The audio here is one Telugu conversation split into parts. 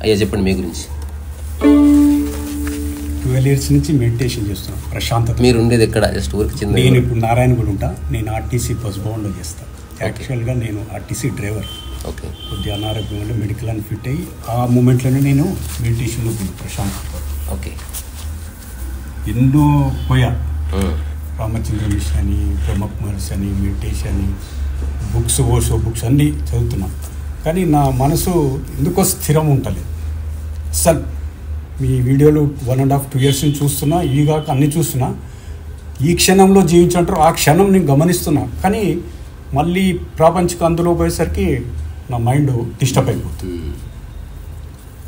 అయ్యా చెప్పండి మీ గురించి. 12 years నుంచి మెడిటేషన్ చేస్తున్నాను. ప్రశాంతత. మీరు ఉండేది ఎక్కడ? జస్ట్ ఊరికి చెంది. నేను ఇప్పుడు నారాయణగూడ ఉంటా. నేను ఆర్టీసీ బస్ భవన్లో చేస్తాను. యాక్చువల్గా నేను ఆర్టీసీ డ్రైవర్. ఓకే. కొద్దిగా అనారోగ్యంలో మెడికల్ అని ఫిట్ అయ్యి ఆ మూమెంట్లోనే నేను మెడిటేషన్లో పోయి ప్రశాంతత. ఓకే. ఎన్నో పోయా. రామచంద్ర మిషన్ అని, బ్రహ్మకుమార్స్ అని, మెడిటేషన్ అని, బుక్స్ ఓషో బుక్స్ అన్నీ చదువుతున్నా. కానీ నా మనసు ఎందుకో స్థిరం ఉంటలేదు. అసలు మీ వీడియోలు 1.5 2 years నుంచి చూస్తున్నా, ఈగాక అన్నీ చూస్తున్నా. ఈ క్షణంలో జీవించంటారు, ఆ క్షణం నేను గమనిస్తున్నా. కానీ మళ్ళీ ప్రాపంచిక అందులో పోయేసరికి నా మైండ్ డిస్టర్బ్ అయిపోతుంది.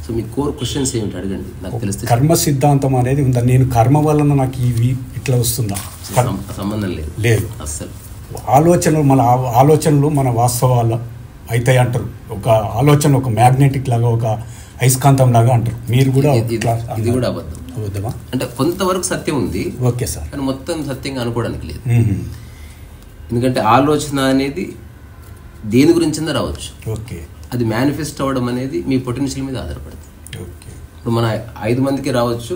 సో మీ కోర్ క్వశ్చన్స్ ఏమిటి అడగండి, నాకు తెలిస్తే. కర్మ సిద్ధాంతం అనేది ఉందా? నేను కర్మ వలన నాకు ఇవి ఇట్లా వస్తుందా? సంబంధం లేదు. లేదు అస్సలు. ఆలోచనలు మన వాస్తవాలు అవుతాయి అంటారు. ఒక ఆలోచన ఒక మ్యాగ్నెటిక్ లాగా, ఒక అయస్కాంతం లాగా అంటారు. మీరు కూడా ఇది కూడా అబద్ధమా? అంటే కొంతవరకు సత్యం ఉంది. Okay sir. కానీ మొత్తం సత్యంగా అనుకోవడానికి లేదు. ఎందుకంటే ఆలోచన అనేది దేని గురించిందో రావచ్చు. ఓకే. అది మేనిఫెస్ట్ అవ్వడం అనేది మీ పొటెన్షియల్ మీద ఆధారపడుతుంది. ఓకే. ఇప్పుడు మన 5 మందికి రావచ్చు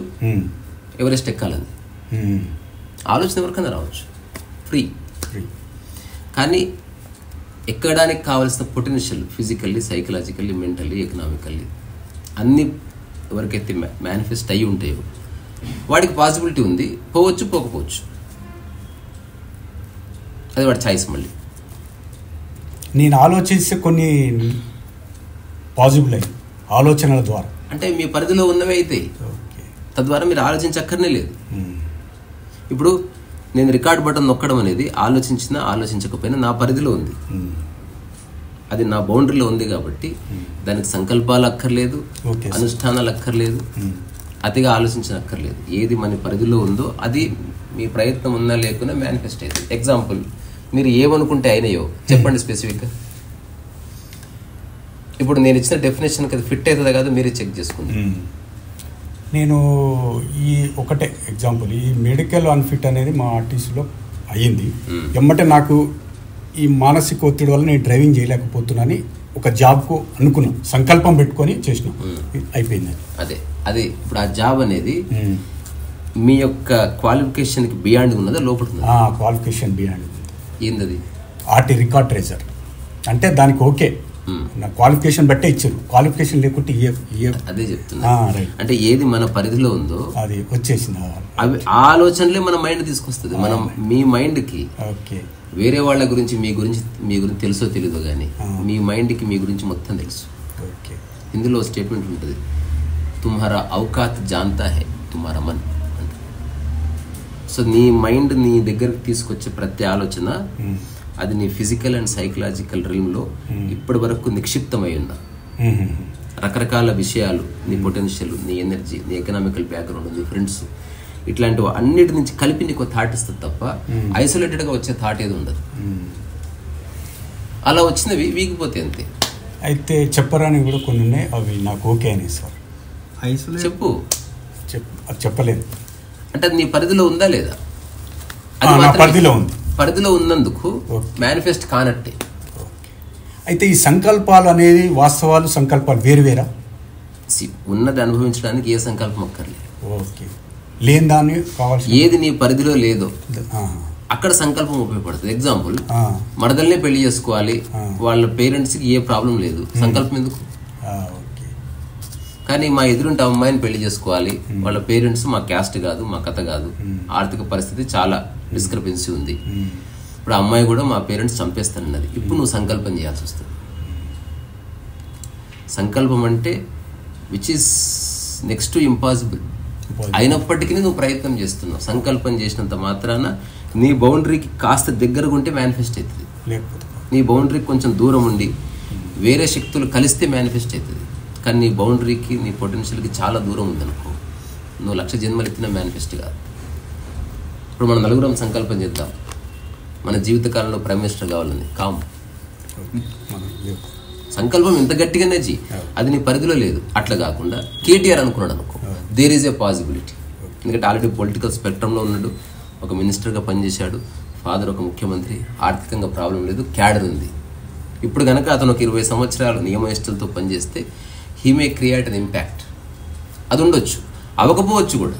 ఎవరెస్ట్ ఎక్కాలని. ఆలోచన ఎవరికైనా రావచ్చు, ఫ్రీ. కానీ ఎక్కడానికి కావాల్సిన potential physically, psychologically, mentally, economically అన్నీ ఎవరికైతే మేనిఫెస్ట్ అయ్యి ఉంటాయో వాడికి పాసిబిలిటీ ఉంది. పోవచ్చు, పోకపోవచ్చు. అది వాడి ఛాయిస్. మళ్ళీ నేను ఆలోచిస్తే కొన్ని పాసిబుల్ అయ్యి ఆలోచనల ద్వారా, అంటే మీ పరిధిలో ఉన్నవే అయితే తద్వారా మీరు ఆలోచించక్కర్నే లేదు. ఇప్పుడు నేను రికార్డ్ బటన్ నొక్కడం అనేది ఆలోచించినా ఆలోచించకపోయినా నా పరిధిలో ఉంది. అది నా బౌండరీలో ఉంది కాబట్టి దానికి సంకల్పాలు అక్కర్లేదు, అనుష్ఠానాలు అక్కర్లేదు, అతిగా ఆలోచించనక్కర్లేదు. ఏది మన పరిధిలో ఉందో అది మీ ప్రయత్నం ఉన్నా లేకున్నా మేనిఫెస్ట్ అవుతుంది. ఎగ్జాంపుల్, మీరు ఏమనుకుంటే అయినాయో చెప్పండి స్పెసిఫిక్గా. ఇప్పుడు నేను ఇచ్చిన డెఫినేషన్కి అది ఫిట్ అవుతుందా కాదు మీరే చెక్ చేసుకోండి. నేను ఈ ఒకటే ఎగ్జాంపుల్, ఈ మెడికల్ అన్ఫిట్ అనేది మా ఆర్టీసీలో అయ్యింది. ఎమ్మటే నాకు ఈ మానసిక ఒత్తిడి వల్ల నేను డ్రైవింగ్ చేయలేకపోతున్నానని ఒక జాబ్కు అనుకున్నాం, సంకల్పం పెట్టుకొని చేసినాం, అయిపోయింది. అదే ఇప్పుడు ఆ జాబ్ అనేది మీ యొక్క క్వాలిఫికేషన్కి బియాండ్ ఉన్నదా లోపల? Qualification beyond. ఏంది? ఆర్టీ రికార్డ్ రేజర్ అంటే దానికి ఓకే, నా క్వాలిఫికేషన్ బట్టే ఇచ్చారు. క్వాలిఫికేషన్ లేకుంటే అదే చెప్తున్నా. అంటే ఏది మన పరిధిలో ఉందో అది వచ్చేసింది. అవి ఆలోచనలే మన మైండ్ తీసుకొస్తుంది. మనం మీ మైండ్కి వేరే వాళ్ళ గురించి మీ గురించి తెలుసో తెలీదో కానీ మీ మైండ్కి మీ గురించి మొత్తం తెలుసు. ఇందులో స్టేట్మెంట్ ఉంటుంది, తుమ్హారా ఔకాత్ జాంతా హై తుమ్హారా మన్. సో నీ మైండ్ నీ దగ్గరికి తీసుకొచ్చే ప్రతి ఆలోచన అది నీ ఫిజికల్ అండ్ సైకలాజికల్ రీమ్లో ఇప్పటి వరకు నిక్షిప్తమై ఉందా. రకరకాల విషయాలు, నీ పొటెన్షియల్, నీ ఎనర్జీ, నీ ఎకనామికల్ బ్యాక్గ్రౌండ్, నీ ఫ్రెండ్స్, ఇట్లాంటివి అన్నిటి నుంచి కలిపి నీకు థాట్ ఇస్తుంది తప్ప ఐసోలేటెడ్గా వచ్చే థాట్ ఏది ఉండదు. అలా వచ్చినవి వీగిపోతే అంతే. అయితే చెప్పరాని కూడా కొన్ని ఉన్నాయి, అవి నాకు ఓకే అని సార్. చెప్పలేదు అంటే అది నీ పరిధిలో ఉందా లేదా? పరిధిలో ఉంది. పరిధిలో ఉన్నందుకు మేనిఫెస్ట్ కానట్టే. అయితే ఈ సంకల్పాలు అనేది వాస్తవాలు, సంకల్పాలు వేరువేరా? ఉన్నది అనుభవించడానికి ఏ సంకల్పం అక్కర్లేదు. ఓకే. లేని దాన్ని కావాల్సి ఏది నీ పరిధిలో లేదో అక్కడ సంకల్పం ఉపయోగపడుతుంది. ఎగ్జాంపుల్, మరదల్నే పెళ్లి చేసుకోవాలి, వాళ్ళ పేరెంట్స్కి ఏ ప్రాబ్లం లేదు, సంకల్పం ఎందుకు? కానీ మా ఎదురుంటే అమ్మాయిని పెళ్లి చేసుకోవాలి, వాళ్ళ పేరెంట్స్ మా క్యాస్ట్ కాదు, మా కథ కాదు, ఆర్థిక పరిస్థితి చాలా డిస్క్రిపెన్సీ ఉంది, ఇప్పుడు ఆ అమ్మాయి కూడా మా పేరెంట్స్ చంపేస్తానన్నది. ఇప్పుడు నువ్వు సంకల్పం చేయాల్సి వస్తుంది. సంకల్పం అంటే which is next to impossible అయినప్పటికీ నువ్వు ప్రయత్నం చేస్తున్నావు. సంకల్పం చేసినంత మాత్రాన నీ బౌండరీకి కాస్త దగ్గరగా ఉంటే మేనిఫెస్ట్ అవుతుంది. నీ బౌండరీకి కొంచెం దూరం ఉండి వేరే శక్తులు కలిస్తే మేనిఫెస్ట్ అవుతుంది. కానీ నీ బౌండరీకి, నీ పొటెన్షియల్కి చాలా దూరం ఉందనుకో, నువ్వు 1,00,000 జన్మలు ఎత్తిన మేనిఫెస్ట్ కాదు. ఇప్పుడు మనం నలుగురం సంకల్పం చేద్దాం, మన జీవితకాలంలో ప్రైమ్ మినిస్టర్ కావాలని. సంకల్పం ఎంత గట్టిగానే చెయ్యి, అది నీ పరిధిలో లేదు. అట్లా కాకుండా కేటీఆర్ అనుకున్నాడు అనుకో, దేర్ ఈజ్ ఏ పాసిబిలిటీ. ఎందుకంటే ఆల్రెడీ పొలిటికల్ స్పెక్ట్రంలో ఉన్నాడు, ఒక మినిస్టర్గా పనిచేశాడు, ఫాదర్ ఒక ముఖ్యమంత్రి, ఆర్థికంగా ప్రాబ్లం లేదు, క్యాడర్ ఉంది. ఇప్పుడు కనుక అతను ఒక 20 సంవత్సరాలు నియమనిష్టలతో పనిచేస్తే he may create an impact. అది ఉండొచ్చు, అవ్వకపోవచ్చు కూడా,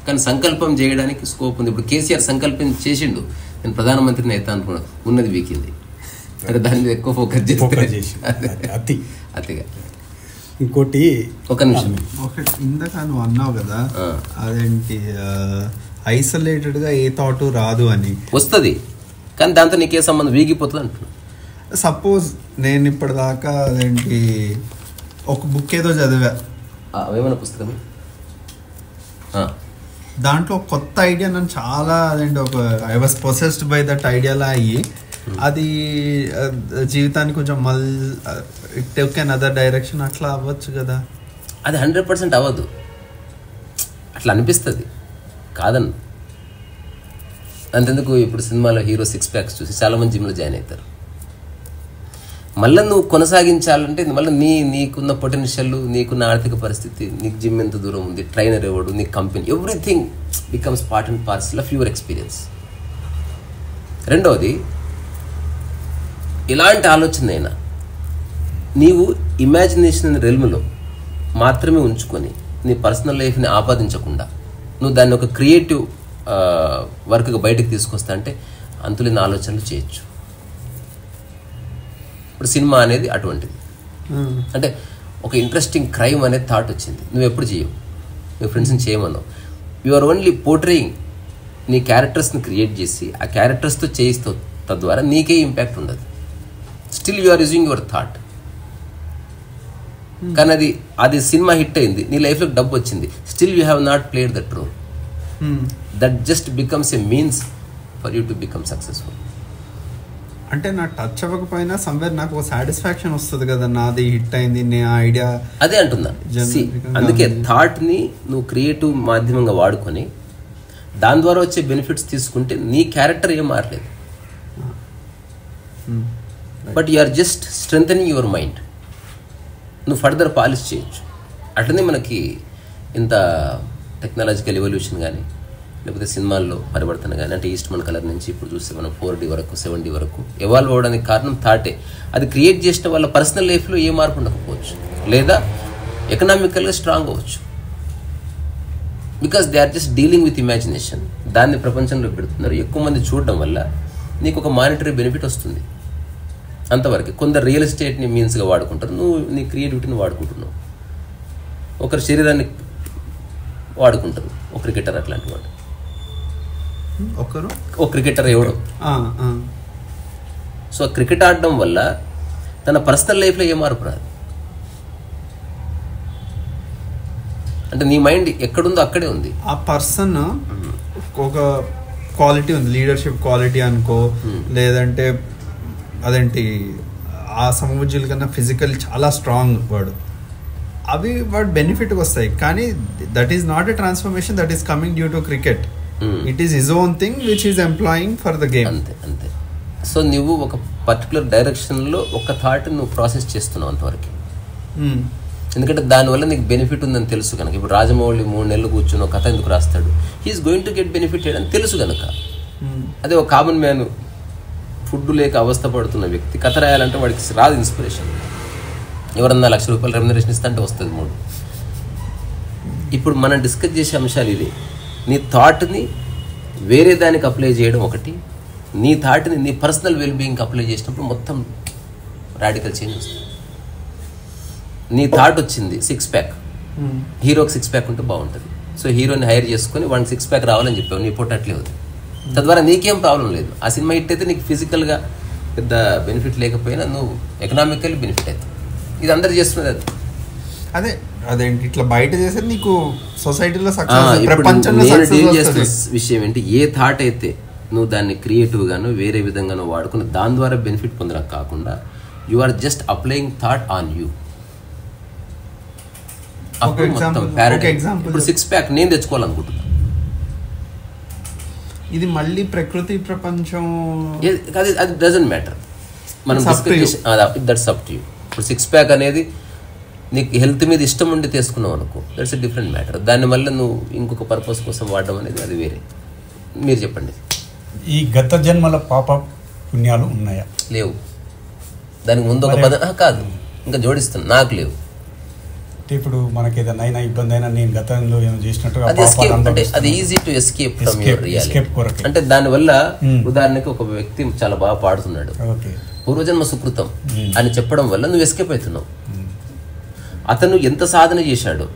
కానీ సంకల్పం చేయడానికి స్కోప్ ఉంది. ఇప్పుడు కేసీఆర్ సంకల్పం చేసిండు, నేను ప్రధానమంత్రిని అయితే అనుకున్నాను, ఉన్నది వీకింది. అంటే దాని మీద ఎక్కువ ఫోకస్ చేసి అతిగా. ఇంకోటి ఒక నిమిషం, ఇందాక నువ్వు అన్నావు కదా అదేంటి ఐసోలేటెడ్గా ఏ థాట్ రాదు అని. వస్తుంది, కానీ దాంతో నీకే సంబంధం, వీగిపోతుంది అంటున్నాను. సపోజ్ నేను ఇప్పటిదాకా అదేంటి ఒక బుక్ ఏదో చదివా, ఏమైనా పుస్తకమే, దాంట్లో కొత్త ఐడియా నన్ను చాలా అదేంటి ఒక I was possessed by that ఐడియాలా అయ్యి అది జీవితాన్ని కొంచెం ఇట్ టేక్ అనదర్ డైరెక్షన్. అట్లా అవ్వచ్చు కదా? అది 100% అవ్వదు, అట్లా అనిపిస్తుంది, కాదన్న. అంతెందుకు ఇప్పుడు సినిమాలో హీరో 6 ప్యాక్స్ చూసి చాలామంది జిమ్లో జాయిన్ అవుతారు. మళ్ళీ నువ్వు కొనసాగించాలంటే మళ్ళీ నీకున్న పొటెన్షియల్, నీకున్న ఆర్థిక పరిస్థితి, నీకు జిమ్ ఎంత దూరం ఉంది, ట్రైనర్ ఎవడు, నీ company, everything becomes part and parcel of your experience. రెండవది, ఎలాంటి ఆలోచన అయినా నీవు ఇమాజినేషన్ రెల్మ్లో మాత్రమే ఉంచుకొని నీ పర్సనల్ లైఫ్ని ఆపాదించకుండా నువ్వు దాన్ని ఒక క్రియేటివ్ వర్క్గా బయటకు తీసుకొస్తా అంటే అంతులేని ఆలోచనలు చేయొచ్చు. ఇప్పుడు సినిమా అనేది అటువంటిది. అంటే ఒక ఇంట్రెస్టింగ్ క్రైమ్ అనేది థాట్ వచ్చింది, నువ్వు ఎప్పుడు చేయవు, నీ ఫ్రెండ్స్ని చేయమన్నావు, యు ఆర్ ఓన్లీ పోర్ట్రేయింగ్, నీ క్యారెక్టర్స్ని క్రియేట్ చేసి ఆ క్యారెక్టర్స్తో చేయిస్తావు, తద్వారా నీకే ఇంపాక్ట్ ఉండదు. Still you are using your thought. కానీ అది సినిమా హిట్ అయింది, నీ లైఫ్లో డబ్బు వచ్చింది, still you have not played that role. That just becomes a means for you to become successful. అంటే నాకు టచ్ అవ్వకపోయినా సమ్వేర్ నాకు ఒక సాటిస్ఫాక్షన్ వస్తుంది కదా, నాది హిట్ అయింది, నే ఐడియా. అదే అంటున్నా, అందుకే థాట్ని నువ్వు క్రియేటివ్ మాధ్యమంగా వాడుకొని దాని ద్వారా వచ్చే బెనిఫిట్స్ తీసుకుంటే నీ క్యారెక్టర్ ఏం మారలేదు, but you are just strengthening your mind. నువ్వు ఫర్దర్ పాలిష్ చేయొచ్చు. అట్లనే మనకి ఇంత టెక్నాలజికల్ ఎవల్యూషన్ కానీ లేకపోతే సినిమాల్లో పరివర్తన కానీ, అంటే ఈస్ట్మన్ కలర్ నుంచి ఇప్పుడు చూస్తే మనం 4D వరకు 7D వరకు ఎవాల్వ్ అవ్వడానికి కారణం థాటే. అది క్రియేట్ చేసిన వాళ్ళ పర్సనల్ లైఫ్లో ఏ మార్పు ఉండకపోవచ్చు, లేదా ఎకనామికల్గా స్ట్రాంగ్ అవ్వచ్చు, because they are just dealing with imagination. దాన్ని ప్రపంచంలో పెడుతున్నారు, ఎక్కువ మంది చూడడం వల్ల నీకు ఒక మానిటరీ బెనిఫిట్ వస్తుంది అంతవరకు. కొందరు రియల్ ఎస్టేట్ని మీన్స్గా వాడుకుంటారు, నువ్వు నీ క్రియేటివిటీని వాడుకుంటున్నావు. ఒకరి శరీరాన్ని వాడుకుంటారు, ఒక క్రికెటర్ అట్లాంటి వాడు, ఒక క్రికెటర్ ఎవడు. సో క్రికెట్ ఆడడం వల్ల తన పర్సనల్ లైఫ్లో ఏ మార్పు రాదు. అంటే నీ మైండ్ ఎక్కడుందో అక్కడే ఉంది. ఆ పర్సన్ ఒక క్వాలిటీ ఉంది, లీడర్షిప్ క్వాలిటీ అనుకో, లేదంటే అదేంటి ఆ సమవుజ్యుల కన్నా ఫిజికల్ చాలా స్ట్రాంగ్ వాడు, అవి వాడు బెనిఫిట్ వస్తాయి. కానీ that is not a transformation that is coming due to cricket. It is his own thing which is employing for the game. అంతే అంతే. సో నువ్వు ఒక పర్టికులర్ డైరెక్షన్లో ఒక థాట్ నువ్వు ప్రాసెస్ చేస్తున్నావు అంతవరకు. ఎందుకంటే దానివల్ల నీకు బెనిఫిట్ ఉందని తెలుసు కనుక. ఇప్పుడు రాజమౌళి 3 నెలలు కూర్చొని ఒక కథ ఎందుకు రాస్తాడు, he is going to get benefit అని తెలుసు కనుక. అదే ఒక కామన్ మ్యాన్, ఫుడ్ లేక అవస్థ పడుతున్న వ్యక్తి కథ రాయాలంటే వాడికి రాదు ఇన్స్పిరేషన్. ఎవరన్నా ₹1,00,000 రెమ్యునరేషన్ ఇస్తా అంటే వస్తుంది 3. ఇప్పుడు మనం డిస్కస్ చేసే అంశాలు ఇవే. నీ థాట్ని వేరే దానికి అప్లై చేయడం ఒకటి, నీ థాట్ని నీ పర్సనల్ వెల్బీయింగ్కి అప్లై చేసినప్పుడు మొత్తం రాడికల్ చేంజ్ వస్తుంది. నీ థాట్ వచ్చింది 6 ప్యాక్, హీరోకి 6 ప్యాక్ ఉంటే బాగుంటుంది. సో హీరోని హైర్ చేసుకుని 1 6 ప్యాక్ రావాలని చెప్పావు, నీ పొట్ట అట్లే ఉంది. తద్వారా నీకేం ప్రాబ్లం లేదు. ఆ సినిమా హిట్ అయితే నీకు ఫిజికల్గా పెద్ద బెనిఫిట్ లేకపోయినా నువ్వు ఎకనామికల్లీ బెనిఫిట్ అవుతుంది. ఇది అందరు చేస్తున్నది. అది అదేంటి ఇట్లా బయట చేసేది నీకు సొసైటీలో చేస్తున్న విషయం ఏంటి, ఏ థాట్ అయితే నువ్వు దాన్ని క్రియేటివ్గాను వేరే విధంగానో వాడుకుని దాని ద్వారా బెనిఫిట్ పొందడం కాకుండా you are just applying thought on you. ఇప్పుడు 6 ప్యాక్ నేను తెచ్చుకోవాలనుకుంటున్నా, ఇది మళ్ళీ ప్రకృతి ప్రపంచం, అది డజంట్ మ్యాటర్. మనం దట్స్ అప్ టు యూ. ఇప్పుడు 6 ప్యాక్ అనేది నీకు హెల్త్ మీద ఇష్టం ఉండి తీసుకున్నావు అనుకో, దట్స్ ఎ డిఫరెంట్ మ్యాటర్. దాన్ని మళ్ళీ నువ్వు ఇంకొక పర్పస్ కోసం వాడడం అనేది అది వేరే. మీరు చెప్పండి. ఈ గత జన్మల పాప పుణ్యాలు ఉన్నాయా? లేవు. దానికి ముందు ఒక పద కాదు, ఇంకా జోడిస్తాను, నాకు లేవు. ఇప్పుడు మనకి ఏదైనా ఇబ్బంది అయినా నేను గతంలో ఏమో చేసినట్టుగా అది easy to escape from your reality. అంటే దానివల్ల ఉదాహరణకి ఒక వ్యక్తి చాలా బాగా పాడుతున్నాడు, పూర్వజన్మ సుకృతం అని చెప్పడం వల్ల నువ్వు ఎస్కేప్ అవుతున్నావు. అతను ఎంత సాధన చేశాడు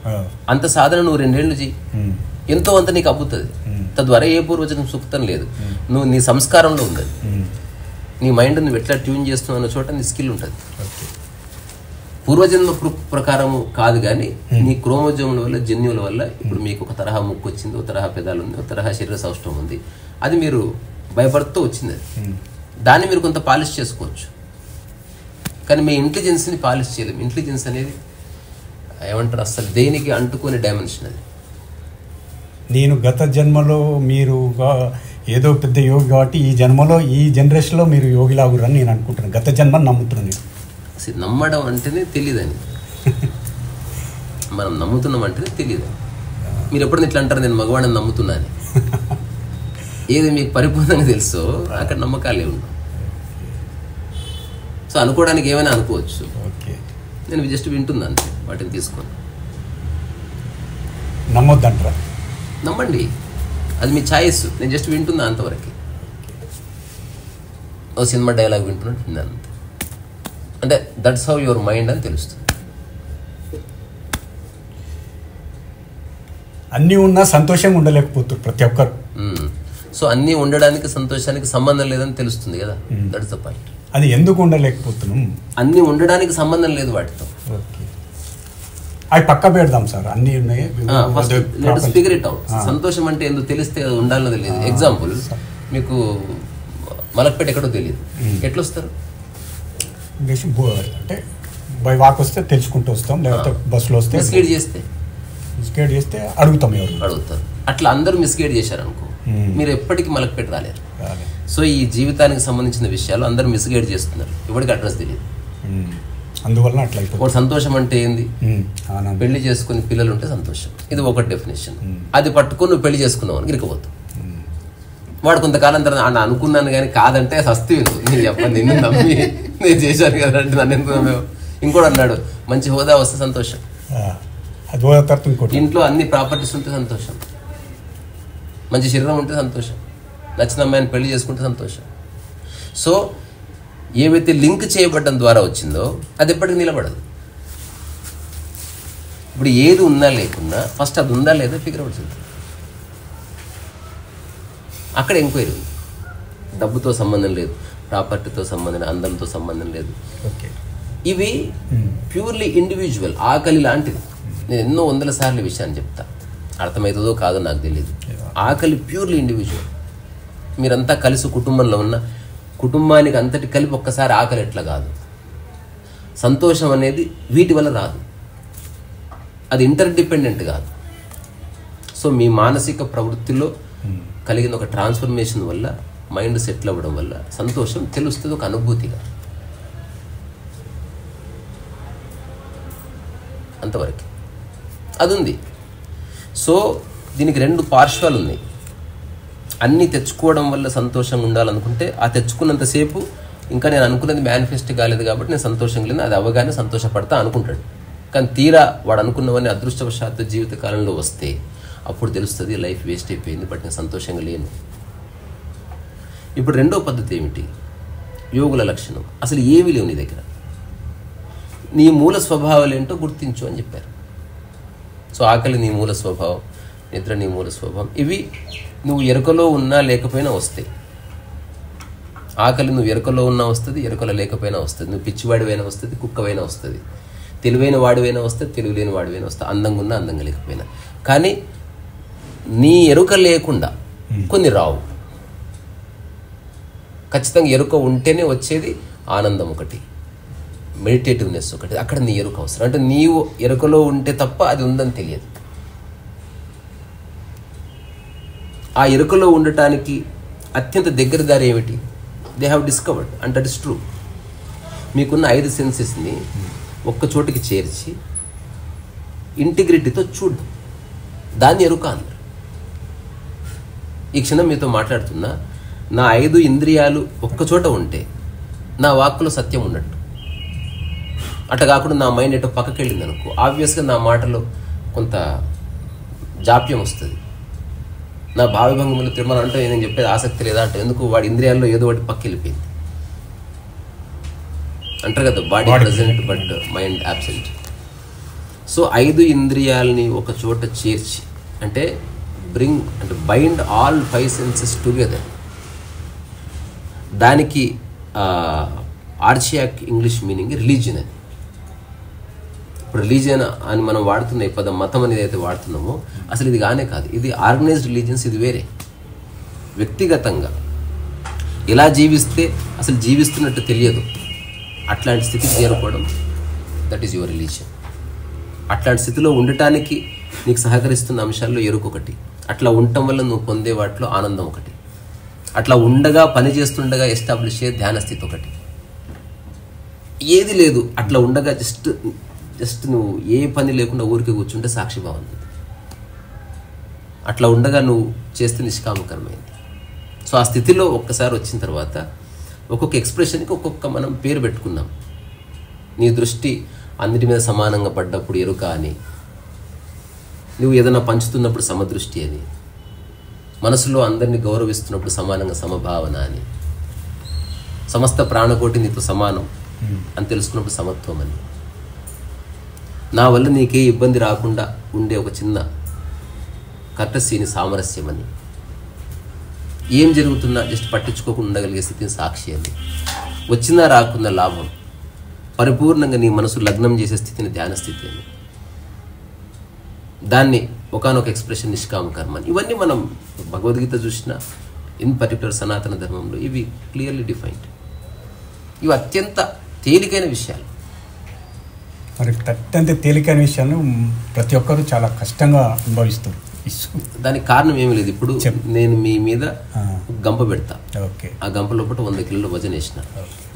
అంత సాధన నువ్వు 2 ఏళ్ళు చేయి, ఎంతో అంత నీకు అబ్బుతుంది. తద్వారా ఏ పూర్వజన్మ సుకృతం లేదు, నువ్వు నీ సంస్కారంలో ఉండదు. నీ మైండ్ నువ్వు ఎట్లా ట్యూన్ చేస్తున్నావు అన్న చోట నీ స్కిల్ ఉంటుంది. పూర్వజన్మ ప్రకారము కాదు, కానీ నీ క్రోమోజోముల వల్ల జన్యువుల వల్ల ఇప్పుడు మీకు ఒక తరహా ముక్కు వచ్చింది, ఒక తరహా పెదాలు ఉంది, ఒక తరహా శరీర సౌష్ఠవం ఉంది. అది మీరు బై బర్త్తో వచ్చింది. దాన్ని మీరు కొంత పాలిష్ చేసుకోవచ్చు, కానీ మీ ఇంటెలిజెన్స్ని పాలిష్ చేయలేము. ఇంటెలిజెన్స్ అనేది ఏమంటారు, అసలు దేనికి అంటుకునే డైమెన్షన్ అది. నేను గత జన్మలో మీరు ఏదో పెద్ద యోగి కాబట్టి ఈ జన్మలో ఈ జనరేషన్లో మీరు యోగిలాగురని నేను అనుకుంటున్నాను. గత జన్మని నమ్ముతున్నాను. నమ్మడం అంటేనే తెలియదని, మనం నమ్ముతున్నాం అంటేనే తెలియదు. మీరు ఎప్పుడైనా ఇట్లా అంటారు నేను మగవాడిని నమ్ముతున్నా అని. ఏది మీకు పరిపూర్ణంగా తెలుసో అక్కడ నమ్మకాలే ఉండవు. సో అనుకోవడానికి ఏమైనా అనుకోవచ్చు. నేను జస్ట్ వింటున్నాను అంతే, వాటిని తీసుకొని. నమ్మొద్దంటారా? నమ్మండి, అది మీ ఛాయిస్. నేను జస్ట్ వింటున్నా అంతవరకు. ఓ సినిమా డైలాగ్ వింటున్నట్టు విన్నాను అంతే. అంటే దట్స్ హౌ యువర్ మైండ్ అని తెలుస్తుంది. అన్నీ ఉన్నా సంతోషంగా ఉండలేకపోతారు ప్రతి ఒక్కరు. సో అన్నీ ఉండడానికి సంతోషానికి సంబంధం లేదని తెలుస్తుంది కదా, దట్స్ ద పాయింట్. అది ఎందుకు ఉండలేకపోతున్నాం? అన్నీ ఉండడానికి సంబంధం లేదు వాటితో. అవి పక్క పెడదాం సార్, అన్నీ ఉన్నాయి. Figure it out. సంతోషం అంటే ఎందుకు తెలిస్తే ఉండాలన్నది లేదు. ఎగ్జాంపుల్, మీకు మలక్పేట ఎక్కడో తెలియదు, ఎట్లా వస్తారు? అంటే బై వాక్ వస్తే తెలుసుకుంటూ వస్తాం, లేకపోతే బస్సులో వస్తే మిస్గైడ్ చేస్తే అడుగుతాం, ఎవరు అడుగుతారు. అట్లా అందరూ మిస్గైడ్ చేశారనుకో, మీరు ఎప్పటికీ మలక్పేట రాలేరు. సో ఈ జీవితానికి సంబంధించిన విషయాలు అందరూ మిస్గైడ్ చేస్తున్నారు, ఎవరికి అడ్రస్ తెలియదు. అందువల్ల అట్లా అయిపోతుంది. సంతోషం అంటే ఏంది? పెళ్లి చేసుకుని పిల్లలు ఉంటే సంతోషం, ఇది ఒక డెఫినేషన్. అది పట్టుకొని నువ్వు పెళ్లి చేసుకున్నావు అని ఇరికపోతావు. వాడు కొంతకాలం తర్వాత అనుకున్నాను కానీ కాదంటే సస్తీ నేను చెప్పండి, నిన్ను నమ్మి నేను చేశాను కదా అంటే నన్ను ఎందుకు నమ్మేవు. ఇంకోటి అన్నాడు, మంచి హోదా వస్తే సంతోషం, ఇంట్లో అన్ని ప్రాపర్టీస్ ఉంటే సంతోషం, మంచి శరీరం ఉంటే సంతోషం, నచ్చిన అమ్మాయిని పెళ్లి చేసుకుంటే సంతోషం. సో ఏవైతే లింక్ చేయబడడం ద్వారా వచ్చిందో అది ఎప్పటికీ నిలబడదు. ఇప్పుడు ఏది ఉన్నా లేకున్నా ఫస్ట్ అది ఉందా లేదా ఫిగర్ అవుట్ చేయాలి. అక్కడ ఎంక్వైరీ ఉంది. డబ్బుతో సంబంధం లేదు, ప్రాపర్టీతో సంబంధం, అందంతో సంబంధం లేదు. ఇవి ప్యూర్లీ ఇండివిజువల్. ఆకలి లాంటిది. నేను ఎన్నో 100 సార్లు విషయాన్ని చెప్తా, అర్థమవుతుందో కాదో నాకు తెలియదు. ఆకలి ప్యూర్లీ ఇండివిజువల్. మీరంతా కలిసి కుటుంబంలో ఉన్న కుటుంబానికి అంతటి కలిపి ఒక్కసారి ఆకలి ఎట్లా కాదు. సంతోషం అనేది వీటి వల్ల రాదు, అది ఇంటర్డిపెండెంట్ కాదు. సో మీ మానసిక ప్రవృత్తిలో కలిగిన ఒక ట్రాన్స్ఫర్మేషన్ వల్ల, మైండ్ సెటిల్ అవ్వడం వల్ల సంతోషం తెలుస్తుంది ఒక అనుభూతిగా. అంతవరకు అది ఉంది. సో దీనికి 2 పార్శ్వాలు ఉన్నాయి. అన్నీ తెచ్చుకోవడం వల్ల సంతోషంగా ఉండాలనుకుంటే ఆ తెచ్చుకున్నంతసేపు ఇంకా నేను అనుకున్నది మేనిఫెస్ట్ కాలేదు కాబట్టి నేను సంతోషంగా లేదు, అది అవగానే సంతోషపడతా అనుకుంటాడు. కానీ తీరా వాడు అనుకున్నవన్నీ అదృష్టవశాత్తు జీవితకాలంలో వస్తే అప్పుడు తెలుస్తుంది లైఫ్ వేస్ట్ అయిపోయింది, బట్ నేను సంతోషంగా లేను. ఇప్పుడు 2వ పద్ధతి ఏమిటి? యోగుల లక్షణం. అసలు ఏమీ లేవు నీ దగ్గర, నీ మూల స్వభావాలు ఏంటో గుర్తించు అని చెప్పారు. సో ఆకలి నీ మూల స్వభావం, నిద్ర నీ మూల స్వభావం. ఇవి నువ్వు ఎరుకలో ఉన్నా లేకపోయినా వస్తాయి. ఆకలి నువ్వు ఎరుకలో ఉన్నా వస్తుంది, ఎరుకలో లేకపోయినా వస్తుంది. నువ్వు పిచ్చివాడివైనా వస్తుంది, కుక్కవైనా వస్తుంది, తెలివైన వాడివైనా వస్తుంది, తెలివిలేని వాడివైనా వస్తుంది, అందంగా ఉన్నా అందంగా లేకపోయినా. కానీ నీ ఎరుక లేకుండా కొన్ని రావు. ఖచ్చితంగా ఎరుక ఉంటేనే వచ్చేది ఆనందం ఒకటి, మెడిటేటివ్నెస్ ఒకటి. అక్కడ నీ ఎరుక అవసరం. అంటే నీవు ఎరుకలో ఉంటే తప్ప అది ఉందని తెలియదు. ఆ ఎరుకలో ఉండటానికి అత్యంత దగ్గర దారి ఏమిటి? They have discovered, and that is true. మీకున్న 5 సెన్సెస్ని ఒక్క చోటికి చేర్చి ఇంటిగ్రిటీతో చూడు, దాన్ని ఎరుక అన్నారు. ఈ క్షణం మీతో మాట్లాడుతున్నా నా 5 ఇంద్రియాలు ఒక్కచోట ఉంటే నా వాక్కులో సత్యం ఉన్నట్టు. అట్లా కాకుండా నా మైండ్ ఎటో పక్కకి వెళ్ళింది అనుకో, ఆబ్వియస్గా నా మాటలో కొంత జాప్యం వస్తుంది. నా భావిభంగములు తిరుమల అంటే నేను చెప్పేది ఆసక్తి లేదా అంటే ఎందుకు వాడి ఇంద్రియాల్లో ఏదో ఒకటి పక్క వెళ్ళిపోయింది అంటారు కదా, body present but mind absent. So 5 ఇంద్రియాలని ఒక చోట చేర్చి అంటే బైండ్ ఆల్ 5 సెన్సెస్ టుగెదర్. దానికి ఆర్చియాక్ ఇంగ్లీష్ మీనింగ్ రిలీజియన్ అని. ఇప్పుడు రిలీజియన్ అని మనం వాడుతున్న ఈ పదం మతం అనేది అయితే వాడుతున్నామో అసలు ఇది కానే కాదు. ఇది ఆర్గనైజ్డ్ రిలీజియన్స్, ఇది వేరే. వ్యక్తిగతంగా ఎలా జీవిస్తే అసలు జీవిస్తున్నట్టు తెలియదు అట్లాంటి స్థితికి చేరుకోవడం, దట్ ఈస్ యువర్ రిలీజియన్. అట్లాంటి స్థితిలో ఉండటానికి నీకు సహకరిస్తున్న అంశాల్లో ఎరుకొకటి, అట్లా ఉండటం వల్ల నువ్వు పొందే వాటిలో ఆనందం ఒకటి, అట్లా ఉండగా పని చేస్తుండగా ఎస్టాబ్లిష్ అయ్యే ధ్యాన స్థితి ఒకటి. ఏది లేదు అట్లా ఉండగా జస్ట్ నువ్వు ఏ పని లేకుండా ఊరికే కూర్చుంటే సాక్షిభావం. అట్లా ఉండగా నువ్వు చేస్తే నిష్కామకరమైంది. సో ఆ స్థితిలో ఒక్కసారి వచ్చిన తర్వాత ఒక్కొక్క ఎక్స్ప్రెషన్కి ఒక్కొక్క మనం పేరు పెట్టుకున్నాం. నీ దృష్టి అన్నిటి మీద సమానంగా పడ్డప్పుడు ఎరుక అని, నువ్వు ఏదైనా పంచుతున్నప్పుడు సమదృష్టి అని, మనసులో అందరినీ గౌరవిస్తున్నప్పుడు సమానంగా సమభావన అని, సమస్త ప్రాణకోటి నీతో సమానం అని తెలుసుకున్నప్పుడు సమత్వం అని, నా వల్ల నీకే ఇబ్బంది రాకుండా ఉండే ఒక చిన్న కర్టసీని సామరస్యం అని, ఏం జరుగుతున్నా జస్ట్ పట్టించుకోకుండా ఉండగలిగే స్థితిని సాక్షి అని, వచ్చినా రాకున్న లాభం పరిపూర్ణంగా నీ మనసు లగ్నం చేసే స్థితిని ధ్యాన స్థితి అని, దాన్ని ఒకానొక ఎక్స్ప్రెషన్ నిష్కామ కర్మ అని. ఇవన్నీ మనం భగవద్గీత చూసిన ఇన్ పర్టికులర్ సనాతన ధర్మంలో ఇవి క్లియర్లీ డిఫైన్డ్. ఇవి అత్యంత తేలికైన విషయాలు. మరి అత్యంత తేలికైన విషయాలు ప్రతి ఒక్కరు చాలా కష్టంగా అనుభవిస్తారు. దానికి కారణం ఏమీ లేదు. ఇప్పుడు నేను మీ మీద గంప పెడతా, ఆ గంప లోపల 100 కిలోల వజన్ వేసిన,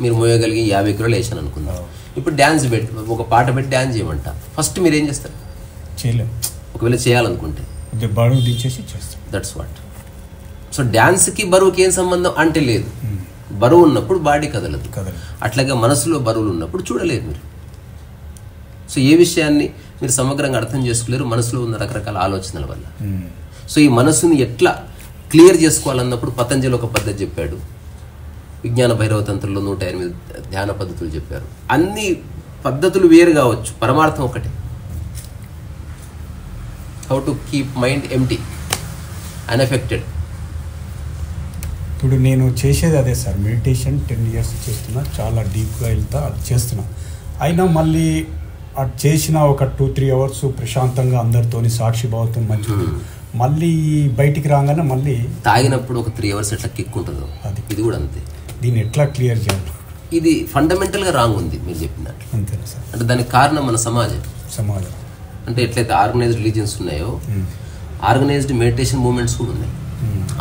మీరు మోయగలిగి 50 కిలోలు వేసాను అనుకుందాం. ఇప్పుడు డ్యాన్స్ పెట్టి ఒక పాట పెట్టి డ్యాన్స్ చేయమంట, ఫస్ట్ మీరు ఏం చేస్తారు? చేయలేము. ఒకవేళ చేయాలనుకుంటే బరువు దించేసి చేస్తాం. That's what. సో డ్యాన్స్కి బరువుకి ఏం సంబంధం అంటే లేదు. బరువు ఉన్నప్పుడు బాడీ కదలదు, అట్లాగే మనసులో బరువులు ఉన్నప్పుడు చూడలేదు మీరు. సో ఏ విషయాన్ని మీరు సమగ్రంగా అర్థం చేసుకోలేరు మనసులో ఉన్న రకరకాల ఆలోచనల వల్ల. సో ఈ మనసుని ఎట్లా క్లియర్ చేసుకోవాలన్నప్పుడు పతంజలి ఒక పద్ధతి చెప్పాడు, విజ్ఞాన భైరవ తంత్రంలో 108 ధ్యాన పద్ధతులు చెప్పారు. అన్ని పద్ధతులు వేరు కావచ్చు, పరమార్థం ఒకటే. How to keep mind empty, unaffected. ఇప్పుడు నేను చేసేది అదే సార్, మెడిటేషన్ 10 years చేస్తున్నా, చాలా డీప్గా వెళ్తా అది చేస్తున్నా. అయినా మళ్ళీ అది చేసిన ఒక 2-3 hours ప్రశాంతంగా అందరితోని సాక్షిభావంతో మంచిది. మళ్ళీ బయటికి రాగానే మళ్ళీ తాగినప్పుడు ఒక 3 hours ఎట్లా కిక్ ఉంటుందో అది ఇది కూడా అంతే. దీన్ని ఎట్లా క్లియర్ చేయాలి? ఇది ఫండమెంటల్గా రాంగ్ ఉంది మీరు చెప్పినట్టు. అంతేనా సార్? అంటే దానికి కారణం మన సమాజం. అంటే ఎట్లయితే ఆర్గనైజ్డ్ రిలీజియన్స్ ఉన్నాయో ఆర్గనైజ్డ్ మెడిటేషన్ మూవ్మెంట్స్ కూడా ఉన్నాయి.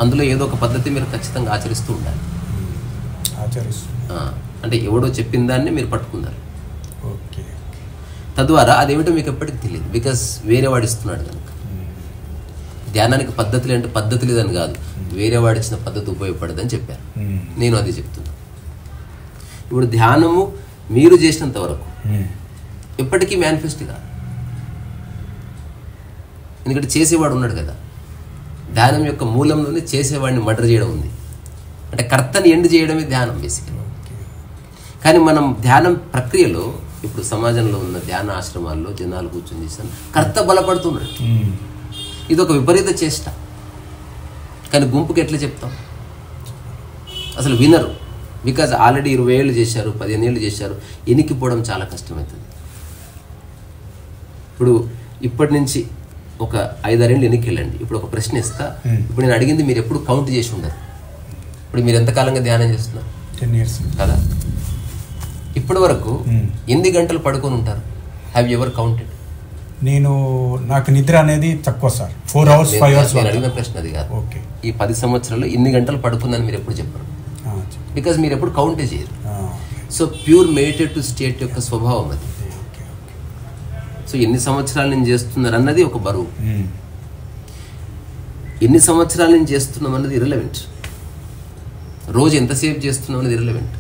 అందులో ఏదో ఒక పద్ధతి మీరు ఖచ్చితంగా ఆచరిస్తూ ఉండాలి. అంటే ఎవడో చెప్పిన దాన్ని మీరు పట్టుకున్నారు, తద్వారా అదేమిటో మీకు ఎప్పటికీ తెలియదు. బికాస్ వేరే వాడు ఇస్తున్నాడు కనుక. ధ్యానానికి పద్ధతులు అంటే పద్ధతి లేదని కాదు, వేరే వాడు ఇచ్చిన పద్ధతి ఉపయోగపడదని చెప్పారు. నేను అది చెప్తున్నా. ఇప్పుడు ధ్యానము మీరు చేసినంత వరకు ఎప్పటికీ మేనిఫెస్ట్ కాదు, ఎందుకంటే చేసేవాడు ఉన్నాడు కదా. ధ్యానం యొక్క మూలంలోనే చేసేవాడిని మర్డర్ చేయడం ఉంది. అంటే కర్తని ఎండ్ చేయడమే ధ్యానం బేసిక్గా. కానీ మనం ధ్యానం ప్రక్రియలో ఇప్పుడు సమాజంలో ఉన్న ధ్యాన ఆశ్రమాల్లో జనాలు కూర్చొని చేస్తాను, కర్త బలపడుతున్నాడు. ఇది ఒక విపరీత చేష్ట. కానీ గుంపుకి ఎట్లా చెప్తాం? అసలు వినరు. బికాజ్ ఆల్రెడీ 20 ఏళ్ళు చేశారు, 15 ఏళ్ళు చేశారు, ఎనికిపోవడం చాలా కష్టమవుతుంది. ఇప్పుడు ఇప్పటి నుంచి ఒక 5-6 ఏళ్ళు ఎన్నికి వెళ్ళండి. ఇప్పుడు ఒక ప్రశ్న ఇస్తా, ఇప్పుడు నేను అడిగింది మీరు ఎప్పుడు కౌంట్ చేసి ఉండరు. ఇప్పుడు మీరు ఎంతకాలంగా ధ్యానం చేస్తున్నారు? 10 years కదా. ఇప్పటి వరకు ఎన్ని గంటలు పడుకొని ఉంటారు? Have you ever counted? నాకు నిద్ర అనేది తక్కువ సార్, 4 hours 5 hours. నేను అడిగిన ప్రశ్న అది కాదు. ఈ 10 సంవత్సరాల్లో ఇన్ని గంటలు పడుకుందని మీరు ఎప్పుడు చెప్పారు? బికాజ్ మీరు ఎప్పుడు కౌంటే చేయరు. సో ప్యూర్ మెడిటేటివ్ స్టేట్ యొక్క స్వభావం అది. సో ఎన్ని సంవత్సరాల నుంచి చేస్తున్నారు అన్నది ఒక బరువు, ఎన్ని సంవత్సరాల నుంచి చేస్తున్నాం అన్నది ఇర్రెలవెంట్. రోజు ఎంతసేపు చేస్తున్నాం అనేది ఇర్రెలెవెంట్.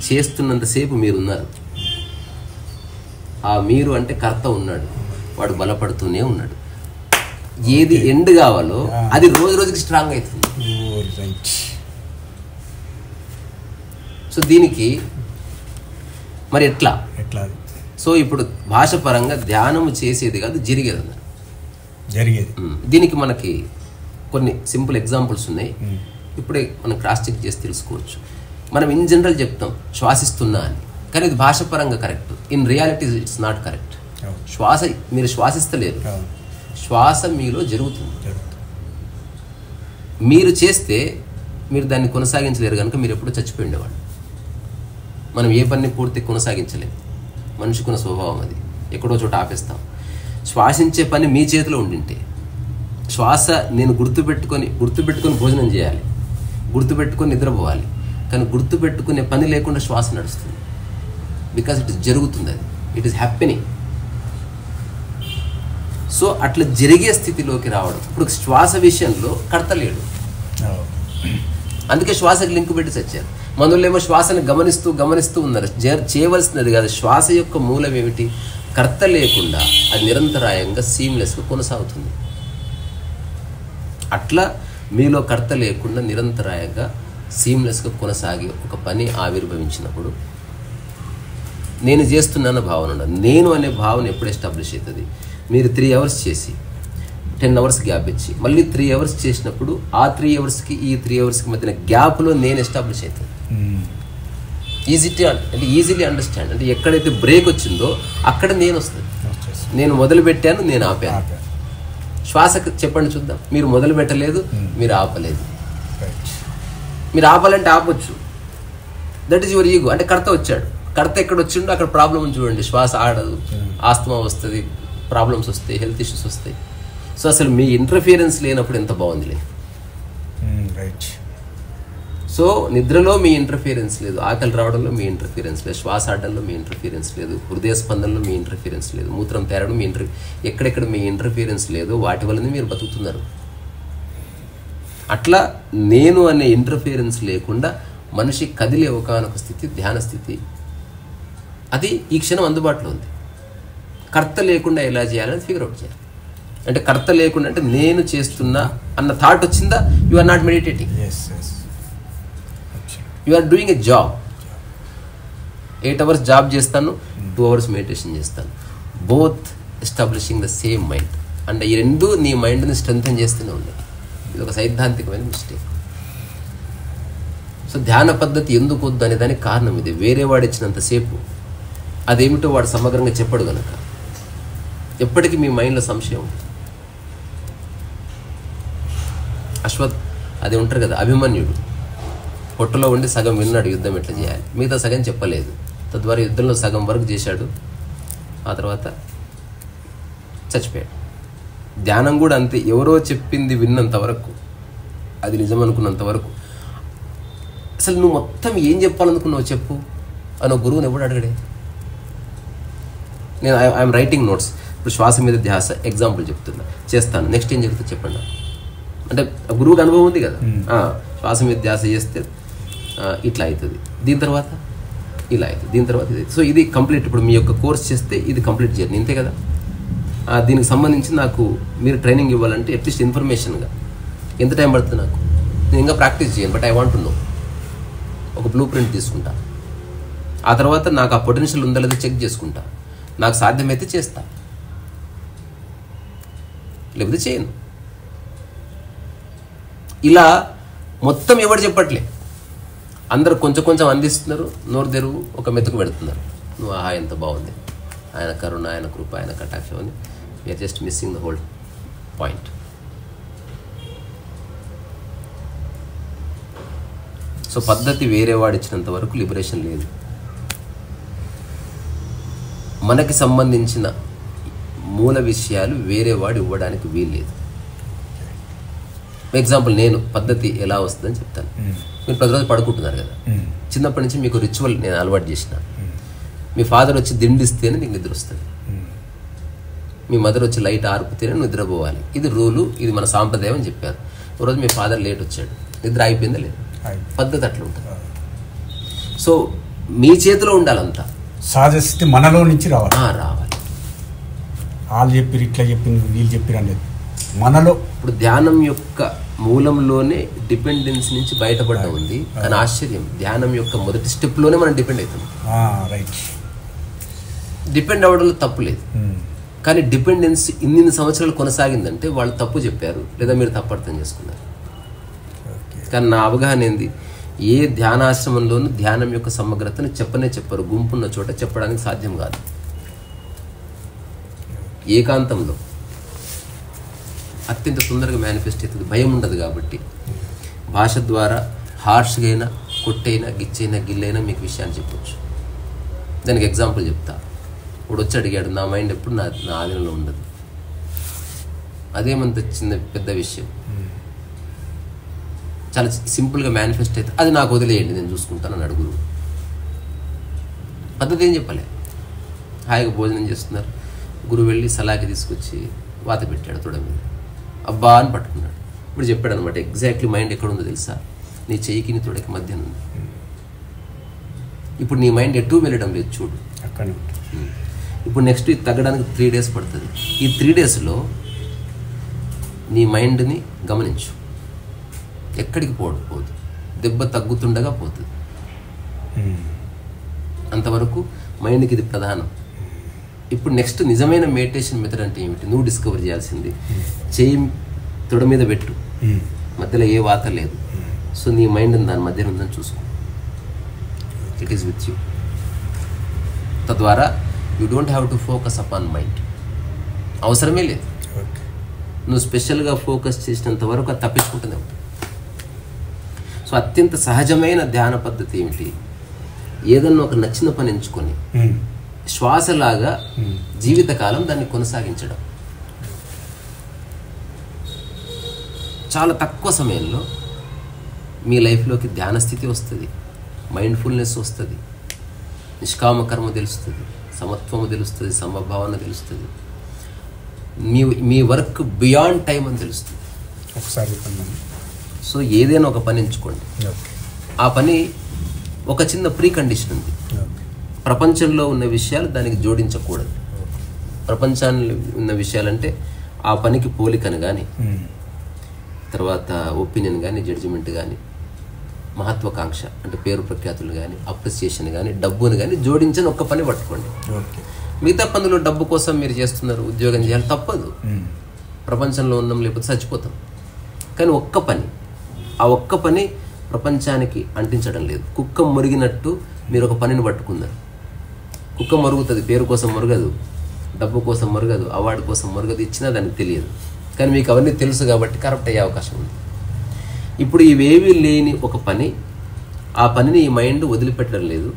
చేస్తున్నంతసేపు మీరున్నారు. ఆ మీరు అంటే కర్త ఉన్నాడు, వాడు బలపడుతూనే ఉన్నాడు. ఏది ఎండ్ కావాలో అది రోజు రోజుకి స్ట్రాంగ్ అవుతుంది. సో దీనికి మరి ఎట్లా? సో ఇప్పుడు భాష పరంగా ధ్యానము చేసేది కాదు, జరిగేది అన్నారు. దీనికి మనకి కొన్ని సింపుల్ ఎగ్జాంపుల్స్ ఉన్నాయి. ఇప్పుడే మనం క్రాస్ చెక్ చేసి తెలుసుకోవచ్చు. మనం ఇన్ జనరల్ చెప్తాం శ్వాసిస్తున్నా అని, కానీ ఇది భాష పరంగా correct. In reality it's not correct. శ్వాస మీరు శ్వాసిస్తలేరు, శ్వాస మీలో జరుగుతుంది. మీరు చేస్తే మీరు దాన్ని కొనసాగించలేరు కనుక మీరు ఎప్పుడూ చచ్చిపోయి ఉండేవాడు. మనం ఏ పని పూర్తి కొనసాగించలేము, మనిషికున్న స్వభావం అది. ఎక్కడో చోట ఆపేస్తాం. శ్వాసించే పని మీ చేతిలో ఉండింటే, శ్వాస నేను గుర్తుపెట్టుకొని భోజనం చేయాలి, గుర్తుపెట్టుకొని నిద్రపోవాలి, కానీ గుర్తుపెట్టుకునే పని లేకుండా శ్వాస నడుస్తుంది. బికాస్ ఇట్ ఇస్ జరుగుతుంది, అది ఇట్ ఈస్ హ్యాపెనింగ్. సో అట్లా జరిగే స్థితిలోకి రావడం. ఇప్పుడు శ్వాస విషయంలో కర్త లేడు, అందుకే శ్వాసకి లింక్ పెట్టి చచ్చారు. మనోళ్ళేమో శ్వాసను గమనిస్తూ ఉన్నారు. చేయవలసినది కాదు. శ్వాస యొక్క మూలం ఏమిటి? కర్త లేకుండా అది నిరంతరాయంగా సీమ్లెస్గా కొనసాగుతుంది. అట్లా మీలో కర్త లేకుండా నిరంతరాయంగా సీమ్లెస్గా కొనసాగి ఒక పని ఆవిర్భవించినప్పుడు నేను చేస్తున్నాను భావన ఉండదు. నేను అనే భావన ఎప్పుడు ఎస్టాబ్లిష్ అవుతుంది? మీరు 3 hours చేసి 10 hours గ్యాప్ ఇచ్చి మళ్ళీ 3 hours చేసినప్పుడు ఆ 3 hours-కి ఈ 3 hours-కి మధ్యన గ్యాప్లో నేను ఎస్టాబ్లిష్ అవుతుంది. Easily understand. అంటే ఎక్కడైతే బ్రేక్ వచ్చిందో అక్కడ నేను వస్తుంది. నేను మొదలు పెట్టాను, నేను ఆపాను. శ్వాసకు చెప్పండి చూద్దాం. మీరు మొదలు పెట్టలేదు, మీరు ఆపలేదు. మీరు ఆపాలంటే ఆపొచ్చు. That is your ego. అంటే కర్త వచ్చాడు. కర్త ఎక్కడ వచ్చిండో అక్కడ ప్రాబ్లం చూడండి. శ్వాస ఆడదు, ఆస్తమా వస్తుంది, ప్రాబ్లమ్స్ వస్తాయి, హెల్త్ ఇష్యూస్ వస్తాయి. సో అసలు మీ ఇంటర్ఫియరెన్స్ లేనప్పుడు ఎంత బాగుందిలే. సో నిద్రలో మీ ఇంటర్ఫియరెన్స్ లేదు, ఆకలి రావడంలో మీ ఇంటర్ఫియరెన్స్ లేదు, శ్వాస ఆడడంలో మీ ఇంటర్ఫియరెన్స్ లేదు, హృదయ స్పందనలో మీ ఇంటర్ఫియరెన్స్ లేదు, మూత్రం తేరడం మీ ఎక్కడెక్కడ మీ ఇంటర్ఫియరెన్స్ లేదో వాటి వల్లనే మీరు బతుకుతున్నారు. అట్లా నేను అనే ఇంటర్ఫియరెన్స్ లేకుండా మనిషి కదిలే ఒకానొక స్థితి ధ్యాన స్థితి. అది ఈ క్షణం అందుబాటులో ఉంది. కర్త లేకుండా ఎలా చేయాలని ఫిగర్ అవుట్ చేయాలి. అంటే కర్త లేకుండా అంటే నేను చేస్తున్నా అన్న థాట్ వచ్చిందా, you are not meditating, you are doing a job. 8 hours job చేస్తాను, 2 hours మెడిటేషన్ చేస్తాను. Both establishing the same mind. అంటే ఈ రెండు నీ మైండ్ని స్ట్రెంథెన్ చేస్తూనే ఉన్నాయి. ఇది ఒక సైద్ధాంతికమైన మిస్టేక్. సో ధ్యాన పద్ధతి ఎందుకు వద్దు అనే దానికి కారణం ఇది. వేరే వాడు ఇచ్చినంతసేపు అదేమిటో వాడు సమగ్రంగా చెప్పడు కనుక ఎప్పటికీ మీ మైండ్లో సంశయం. అది ఉంటారు కదా, అభిమన్యుడు పొట్టలో ఉండి సగం విన్నాడు యుద్ధం ఎట్లా చేయాలి, మిగతా సగం చెప్పలేదు. తద్వారా యుద్ధంలో సగం వరకు చేశాడు, ఆ తర్వాత చచ్చిపోయాడు. ధ్యానం కూడా అంతే. ఎవరో చెప్పింది విన్నంత వరకు, అది నిజం అనుకున్నంత వరకు. అసలు నువ్వు మొత్తం ఏం చెప్పాలనుకున్నావు చెప్పు అని ఒక గురువుని ఎప్పుడు అడగడే. నేను ఐఎమ్ రైటింగ్ నోట్స్. ఇప్పుడు శ్వాస మీద ధ్యాస ఎగ్జాంపుల్ చెప్తున్నా, చేస్తాను, నెక్స్ట్ ఏం చెప్తే చెప్పండి. అంటే గురువుకి అనుభవం ఉంది కదా, శ్వాస మీద ధ్యాస చేస్తే ఇట్లా అవుతుంది, దీని తర్వాత ఇలా అవుతుంది, దీని తర్వాత ఇది. సో ఇది కంప్లీట్. ఇప్పుడు మీ యొక్క కోర్స్ చేస్తే ఇది కంప్లీట్ జర్నీ, ఇంతే కదా. దీనికి సంబంధించి నాకు మీరు ట్రైనింగ్ ఇవ్వాలంటే అట్లీస్ట్ ఇన్ఫర్మేషన్గా ఎంత టైం పడుతుంది నాకు, నేను ఇంకా ప్రాక్టీస్ చేయను, but I want to know. ఒక బ్లూ ప్రింట్ తీసుకుంటా, ఆ తర్వాత నాకు ఆ పొటెన్షియల్ ఉందా లేదా చెక్ చేసుకుంటా. నాకు సాధ్యమైతే చేస్తా, లేకపోతే చేయను. ఇలా మొత్తం ఎవరు చెప్పట్లే, అందరు కొంచెం కొంచెం అందిస్తున్నారు. నోరు తెరువు ఒక మెతుకు పెడుతున్నారు. నువ్వు ఆహా ఎంత బాగుంది, ఆయన కరుణ, ఆయన కృప, ఆయన కటాక్షం అని. We are just missing the whole point. So పద్ధతి వేరే వాడు ఇచ్చినంత వరకు లిబరేషన్ లేదు. మనకి సంబంధించిన మూల విషయాలు వేరే వాడు ఇవ్వడానికి వీల్లేదు. ఎగ్జాంపుల్, నేను పద్ధతి ఎలా వస్తుందని చెప్తాను. మీరు ప్రతిరోజు పడుకుంటున్నారు కదా, చిన్నప్పటి నుంచి మీకు రిచువల్ నేను అలవాటు చేసిన. మీ ఫాదర్ వచ్చి దిండిస్తేనే నీకు నిద్ర వస్తుంది, మీ మదర్ వచ్చి లైట్ ఆర్పితేనే నిద్రపోవాలి. ఇది రూలు, ఇది మన సాంప్రదాయం అని చెప్పారు. ఒకరోజు మీ ఫాదర్ లేట్ వచ్చాడు, నిద్ర అయిపోయిందా లేదు? పద్ధతి అట్లా ఉంటుంది. సో మీ చేతిలో ఉండాలంతా, సహజస్థితి మనలో నుంచి రావాలి. రావాలి. వాళ్ళు చెప్పిరు, ఇట్లా చెప్పిన, వీళ్ళు చెప్పిరు అనేది మనలో. ఇప్పుడు ధ్యానం యొక్క మూలంలోనే డిపెండెన్స్ నుంచి బయటపడ్డ ఉంది. కానీ ఆశ్చర్యం, ధ్యానం యొక్క మొదటి స్టెప్లోనే మనం డిపెండ్ అవుతాం. రైట్. డిపెండ్ అవ్వడంలో తప్పు లేదు. కానీ డిపెండెన్స్ ఇన్ని సంవత్సరాలు కొనసాగిందంటే వాళ్ళు తప్పు చెప్పారు, లేదా మీరు తప్పు అర్థం చేసుకున్నారు. కానీ నా అవగాహన ఏంది, ఏ ధ్యానాశ్రమంలోనూ ధ్యానం యొక్క సమగ్రతను చెప్పరు. గుంపున్న చోట చెప్పడానికి సాధ్యం కాదు. ఏకాంతంలో అత్యంత తొందరగా మేనిఫెస్ట్ అవుతుంది. భయం ఉండదు కాబట్టి భాష ద్వారా హార్ష్గా అయినా, కొట్టైనా, గిచ్చైనా, గిల్లైనా మీకు విషయాన్ని చెప్పొచ్చు. దానికి ఎగ్జాంపుల్ చెప్తా. ఇప్పుడు వచ్చి అడిగాడు, నా మైండ్ ఎప్పుడు నా ఆధీనంలో ఉండదు. అదేమంత చిన్న పెద్ద విషయం, చాలా సింపుల్గా మేనిఫెస్ట్ అయితే అది నాకు వదిలేయండి, నేను చూసుకుంటానని అడుగురు. పద్ధతి ఏం చెప్పలే. హాయిగా భోజనం చేస్తున్నారు, గురువు వెళ్ళి సలాకి తీసుకొచ్చి వాత పెట్టాడు తొడ మీద. అబ్బా అని పట్టుకున్నాడు. ఇప్పుడు చెప్పాడు అనమాట, ఎగ్జాక్ట్లీ మైండ్ ఎక్కడ ఉందో తెలుసా, నీ చెయ్యికి నీ తొడకి మధ్యన ఉంది. ఇప్పుడు నీ మైండ్ ఎటు వెళ్ళడం లేదు, చూడు అక్కడ. ఇప్పుడు నెక్స్ట్ ఇది తగ్గడానికి 3 days పడుతుంది. ఈ 3 daysలో నీ మైండ్ని గమనించు. ఎక్కడికి పోదు, దెబ్బ తగ్గుతుండగా పోతుంది. అంతవరకు మైండ్కి ఇది ప్రధానం. ఇప్పుడు నెక్స్ట్ నిజమైన మెడిటేషన్ మెథడ్ అంటే ఏమిటి, నువ్వు డిస్కవర్ చేయాల్సింది. చెయ్యి తొడ మీద పెట్టు, మధ్యలో ఏ వాత లేదు. సో నీ మైండ్ దాని మధ్యన ఉందని చూసుకో. It is with you. తద్వారా you don't have to focus upon mind. అవసరమే లేదు. నువ్వు స్పెషల్గా ఫోకస్ చేసినంత వరకు అది తప్పించుకుంటూనే ఉంటుంది. సో అత్యంత సహజమైన ధ్యాన పద్ధతి ఏమిటి, ఏదన్నా ఒక నచ్చిన పని ఎంచుకొని శ్వాసలాగా జీవితకాలం దాన్ని కొనసాగించడం. చాలా తక్కువ సమయంలో మీ లైఫ్లోకి ధ్యాన స్థితి వస్తుంది, మైండ్ఫుల్నెస్ వస్తుంది, నిష్కామ కర్మ తెలుస్తుంది, సమత్వము తెలుస్తుంది, సమభావన తెలుస్తుంది, మీ వర్క్ బియాండ్ టైం అని తెలుస్తుంది ఒకసారి. సో ఏదైనా ఒక పని ఎంచుకోండి. ఆ పని ఒక చిన్న ప్రీ కండిషన్ ఉంది. ప్రపంచంలో ఉన్న విషయాలు దానికి జోడించకూడదు. ప్రపంచాన్ని ఉన్న విషయాలంటే ఆ పనికి పోలికను కానీ, తర్వాత ఒపీనియన్ కానీ, జడ్జిమెంట్ కానీ, మహత్వాకాంక్ష అంటే పేరు ప్రఖ్యాతులు కానీ, అప్రిసియేషన్ కానీ, డబ్బును కానీ జోడించని ఒక్క పని పట్టుకోండి. మిగతా పనులు డబ్బు కోసం మీరు చేస్తున్నారు, ఉద్యోగం చేయాలి, తప్పదు. ప్రపంచంలో ఉన్నాం, లేకపోతే చచ్చిపోతాం. కానీ ఒక్క పని, ఆ ఒక్క పని ప్రపంచానికి అంటించడం లేదు. కుక్క మురిగినట్టు మీరు ఒక పనిని పట్టుకున్నారు. కుక్క మరుగుతుంది, పేరు కోసం మరగదు, డబ్బు కోసం మరగదు, అవార్డు కోసం మరగదు, ఇచ్చినా దానికి తెలియదు. కానీ మీకు అవన్నీ తెలుసు కాబట్టి కరప్ట్ అయ్యే అవకాశం ఉంది. ఇప్పుడు ఇవేవి లేని ఒక పని, ఆ పనిని ఈ మైండ్ వదిలిపెట్టడం లేదు.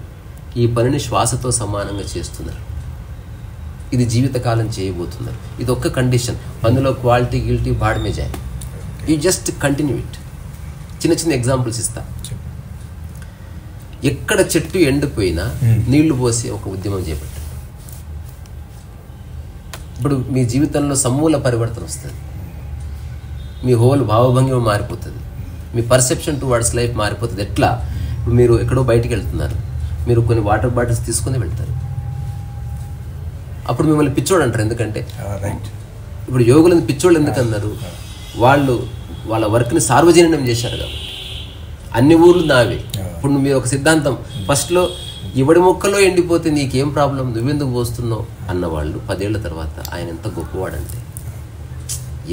ఈ పనిని శ్వాసతో సమానంగా చేస్తున్నారు. ఇది జీవితకాలం చేయబోతున్నారు. ఇది ఒక్క కండిషన్. పనిలో క్వాలిటీ గిల్టీ బాడమే జాయి. You just continue it. చిన్న చిన్న ఎగ్జాంపుల్స్ ఇస్తా. ఎక్కడ చెట్టు ఎండిపోయినా నీళ్లు పోసి ఒక ఉద్యమం చేపట్టారు. ఇప్పుడు మీ జీవితంలో సమూల పరివర్తన వస్తుంది. మీ హోల్ భావభంగిమ మారిపోతుంది. మీ పర్సెప్షన్ టువర్డ్స్ లైఫ్ మారిపోతుంది. ఎట్లా, ఇప్పుడు మీరు ఎక్కడో బయటికి వెళ్తున్నారు, మీరు కొన్ని వాటర్ బాటిల్స్ తీసుకొని వెళ్తారు. అప్పుడు మిమ్మల్ని పిచ్చోడు అంటారు. ఎందుకంటే ఇప్పుడు యోగులను పిచ్చోళ్ళు ఎందుకు అన్నారు, వాళ్ళు వాళ్ళ వర్క్ని సార్వజనీనం చేశారు కాబట్టి. అన్ని ఊర్లు నావే. ఇప్పుడు మీరు ఒక సిద్ధాంతం, ఫస్ట్లో ఇవడి మొక్కలో ఎండిపోతే నీకేం ప్రాబ్లం, నువ్వెందుకు పోస్తున్నావు అన్నవాళ్ళు 10 ఏళ్ల తర్వాత ఆయన ఎంత గొప్పవాడంటే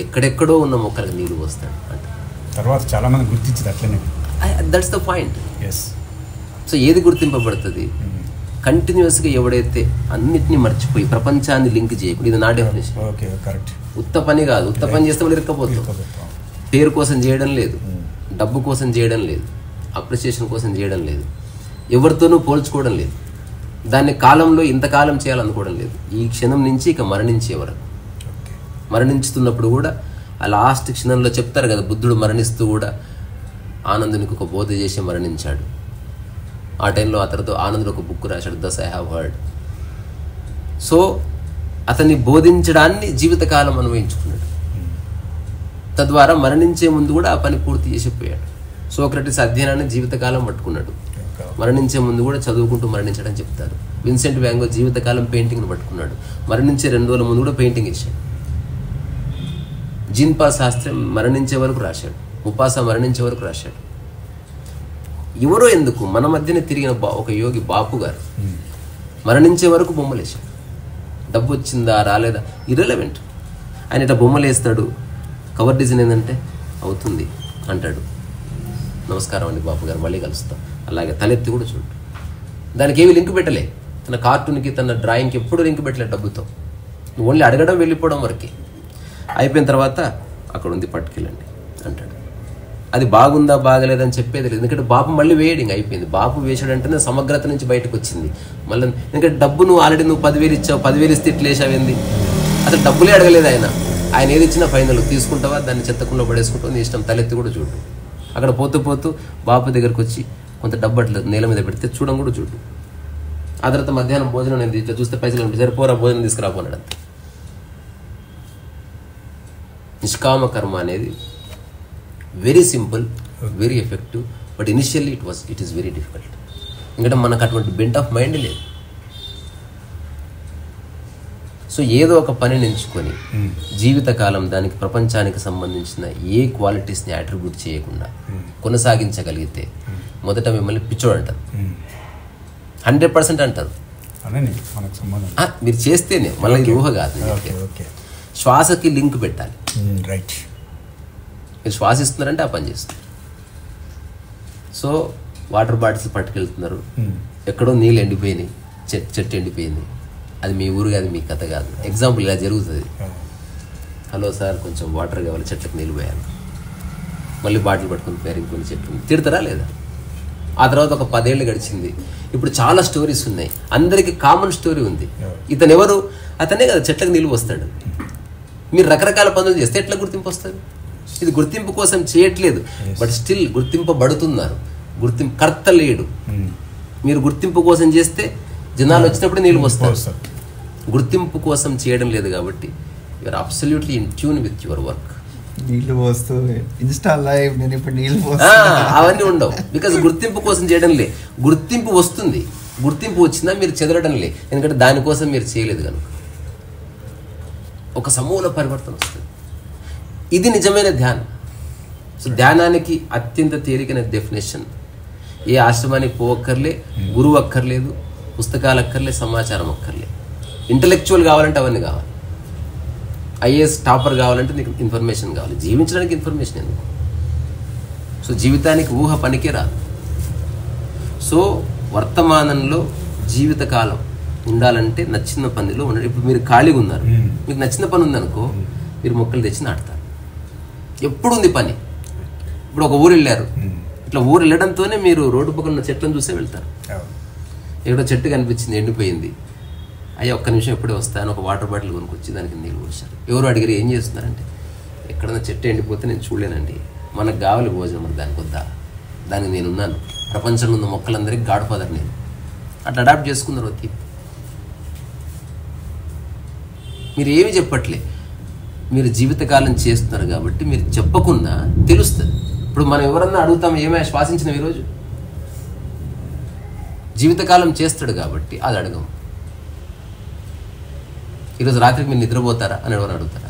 ఎక్కడెక్కడో ఉన్న మొక్కలకు నీళ్ళు పోస్తాడు అంటే తర్వాత చాలా మంది గుర్తించింది అట్లనే. That's the point. సో ఏది గుర్తింపబడుతుంది, కంటిన్యూస్గా ఎవడైతే అన్నిటినీ మర్చిపోయి ప్రపంచాన్ని లింక్ చేయకుండా. ఇది నా డెఫినేషన్. ఉత్త పని కాదు, ఉత్త పని చేస్తే వాళ్ళు ఇరుక్కపోతాం. పేరు కోసం చేయడం లేదు, డబ్బు కోసం చేయడం లేదు, అప్రిసియేషన్ కోసం చేయడం లేదు, ఎవరితోనూ పోల్చుకోవడం లేదు, దాన్ని కాలంలో ఇంతకాలం చేయాలనుకోవడం లేదు. ఈ క్షణం నుంచి ఇక మరణించే వరకు. మరణించుతున్నప్పుడు కూడా ఆ లాస్ట్ క్షణంలో చెప్తారు కదా, బుద్ధుడు మరణిస్తూ కూడా ఆనందునికి ఒక బోధ చేసి మరణించాడు. ఆ టైంలో అతనితో ఆనందుడు ఒక బుక్ రాశాడు, దస్ ఐ హ్యావ్ హర్డ్. సో అతన్ని బోధించడాన్ని జీవితకాలం అనుభవించుకున్నాడు. తద్వారా మరణించే ముందు కూడా ఆ పని పూర్తి చేసిపోయాడు. సోక్రటీస్ అధ్యయనాన్ని జీవితకాలం పట్టుకున్నాడు. మరణించే ముందు కూడా చదువుకుంటూ మరణించడం చెప్తారు. విన్సెంట్ వ్యాన్ గో జీవితకాలం పెయింటింగ్ను పట్టుకున్నాడు. మరణించే 2 రోజుల ముందు కూడా పెయింటింగ్ ఇచ్చాడు. జిన్పా శాస్త్రి మరణించే వరకు రాశాడు. ముపాసా మరణించే వరకు రాశాడు. ఎవరో ఎందుకు మన మధ్యనే తిరిగిన ఒక యోగి బాపు గారు మరణించే వరకు బొమ్మలు వేశాడు. డబ్బు వచ్చిందా రాలేదా ఇర్రెలవెంట్. ఆయన ఇట్లా బొమ్మలు వేస్తాడు. కవర్ డిజైన్ ఏంటంటే అవుతుంది అంటాడు. నమస్కారం అండి బాపు గారు, మళ్ళీ కలుస్తాం. అలాగే తలెత్తి కూడా చూడు. దానికి ఏమి లింక్ పెట్టలే. తన కార్టూన్కి తన డ్రాయింగ్కి ఎప్పుడు లింక్ పెట్టలే డబ్బుతో. ఓన్లీ అడగడం వెళ్ళిపోవడం వరకే. అయిపోయిన తర్వాత అక్కడ ఉంది పట్టుకెళ్ళండి అంటాడు. అది బాగుందా బాగలేదని చెప్పేది లేదు. ఎందుకంటే బాపు మళ్ళీ వేయడింగ్ అయిపోయింది. బాపు వేసాడంటేనే సమగ్రత నుంచి బయటకు వచ్చింది. మళ్ళీ ఎందుకంటే డబ్బు నువ్వు ఆల్రెడీ నువ్వు 10,000 ఇచ్చావు, 10,000 ఇస్తే ఇట్లా వేసావేంది. అసలు డబ్బులే అడగలేదు ఆయన. ఆయన ఏది ఇచ్చినా ఫైనల్ తీసుకుంటావా, దాన్ని చెత్తకుండా పడేసుకుంటావు, నీ ఇష్టం. తలెత్తి కూడా చూడు. అక్కడ పోతూ పోతూ బాపు దగ్గరకు వచ్చి కొంత డబ్బు అట్లా నేల మీద పెడితే చూడం కూడా చూడు. ఆ తర్వాత మధ్యాహ్నం భోజనం నేను ఇట్లా చూస్తే పైసలు ఉంటుంది, సరిపోరా భోజనం తీసుకురాపోన్నాడు. అంత నిష్కామ కర్మ అనేది very simple, very effective. But initially it is very difficult. ఎందుకంటే మనకు అటువంటి బెంట్ ఆఫ్ మైండ్ లేదు. సో ఏదో ఒక పనిని ఎంచుకొని జీవితకాలం దానికి ప్రపంచానికి సంబంధించిన ఏ క్వాలిటీస్ని అట్రిబ్యూట్ చేయకుండా కొనసాగించగలిగితే మొదట మిమ్మల్ని పిచ్చోడు అంటారు. 100% అంటారు. మీరు చేస్తేనే, మళ్ళీ ఊహ కాదు. శ్వాసకి లింక్ పెట్టాలి. రైట్. మీరు శ్వాసిస్తున్నారంటే ఆ పని చేస్తారు. సో వాటర్ బాటిల్స్ పట్టుకెళ్తున్నారు, ఎక్కడో నీళ్ళు ఎండిపోయినాయి, చెట్టు ఎండిపోయింది. అది మీ ఊరు కాదు, మీ కథ కాదు. ఎగ్జాంపుల్ ఇలా జరుగుతుంది. హలో సార్, కొంచెం వాటర్ కావాలి, చెట్లకు నీళ్ళు పోయాను. మళ్ళీ బాటిల్ పట్టుకుని పేరు ఇంకొన్ని చెట్లు తిడతారా లేదా? ఆ తర్వాత ఒక 10 ఏళ్ళు గడిచింది. ఇప్పుడు చాలా స్టోరీస్ ఉన్నాయి. అందరికీ కామన్ స్టోరీ ఉంది. ఇతను ఎవరు? అతనే కదా చెట్లకు నీళ్ళు పోస్తాడు. మీరు రకరకాల పనులు చేస్తే ఎట్లా గుర్తింపు వస్తుంది? ఇది గుర్తింపు కోసం చేయట్లేదు, బట్ స్టిల్ గుర్తింపబడుతున్నారు. కర్త లేడు. మీరు గుర్తింపు కోసం చేస్తే జనాలు వచ్చినప్పుడు నీళ్ళు పోస్తారు. గుర్తింపు కోసం చేయడం లేదు కాబట్టి you are absolutely in tune with your work. నీళ్ళు పోస్తూ ఇన్స్టా లైవ్ నేను ఇప్పుడు నీళ్ళు అవన్నీ ఉండవు. బికాస్ గుర్తింపు కోసం చేయడం లే. గుర్తింపు వస్తుంది. గుర్తింపు వచ్చిందా మీరు చెదరడం లే. ఎందుకంటే దానికోసం మీరు చేయలేదు కనుక ఒక సమూల పరివర్తన వస్తుంది. ఇది నిజమైన ధ్యానం. సో ధ్యానానికి అత్యంత తేలికైన డెఫినేషన్, ఏ ఆశ్రమానికి పోవక్కర్లే, గురువు అక్కర్లేదు, పుస్తకాలు అక్కర్లే, సమాచారం అక్కర్లేదు. ఇంటలెక్చువల్ కావాలంటే అవన్నీ కావాలి. ఐఏఎస్ టాపర్ కావాలంటే నీకు ఇన్ఫర్మేషన్ కావాలి. జీవించడానికి ఇన్ఫర్మేషన్ ఎందుకు? సో జీవితానికి ఊహ పనికే రాదు. సో వర్తమానంలో జీవితకాలం ఉండాలంటే నచ్చిన పనిలో ఉండాలి. ఇప్పుడు మీరు ఖాళీగా ఉన్నారు, మీకు నచ్చిన పని ఉందనుకో, మీరు మొక్కలు తెచ్చి నాటుతారు. ఎప్పుడు ఉంది పని. ఇప్పుడు ఒక ఊరు వెళ్ళారు, ఇట్లా ఊరు వెళ్ళడంతోనే మీరు రోడ్డు పక్కన ఉన్న చెట్లను చూసే వెళ్తారు. ఎక్కడో చెట్టు కనిపించింది, ఎండిపోయింది. అయ్యా ఒక్క నిమిషం ఎప్పుడే వస్తాను, ఒక వాటర్ బాటిల్ కొనుక్కొచ్చి దానికి నీళ్ళు పోసారు. ఎవరు అడిగారు ఏం చేస్తున్నారంటే, ఎక్కడన్నా చెట్టు ఎండిపోతే నేను చూడలేనండి, మనకు కావాలి భోజనం, మరి దానికి వద్దా, దానికి నేనున్నాను, ప్రపంచంలో ఉన్న మొక్కలందరికీ గాడ్ ఫాదర్ నేను. అట్లా అడాప్ట్ చేసుకున్నారు. వచ్చి మీరు ఏమి చెప్పట్లే, మీరు జీవితకాలం చేస్తున్నారు కాబట్టి మీరు చెప్పకుండా తెలుస్తుంది. ఇప్పుడు మనం ఎవరన్నా అడుగుతాం ఏమైనా శ్వాసించిన ఈరోజు, జీవితకాలం చేస్తాడు కాబట్టి అది అడగం. ఈరోజు రాత్రికి మీరు నిద్రపోతారా అని ఎవరు అడుగుతారా?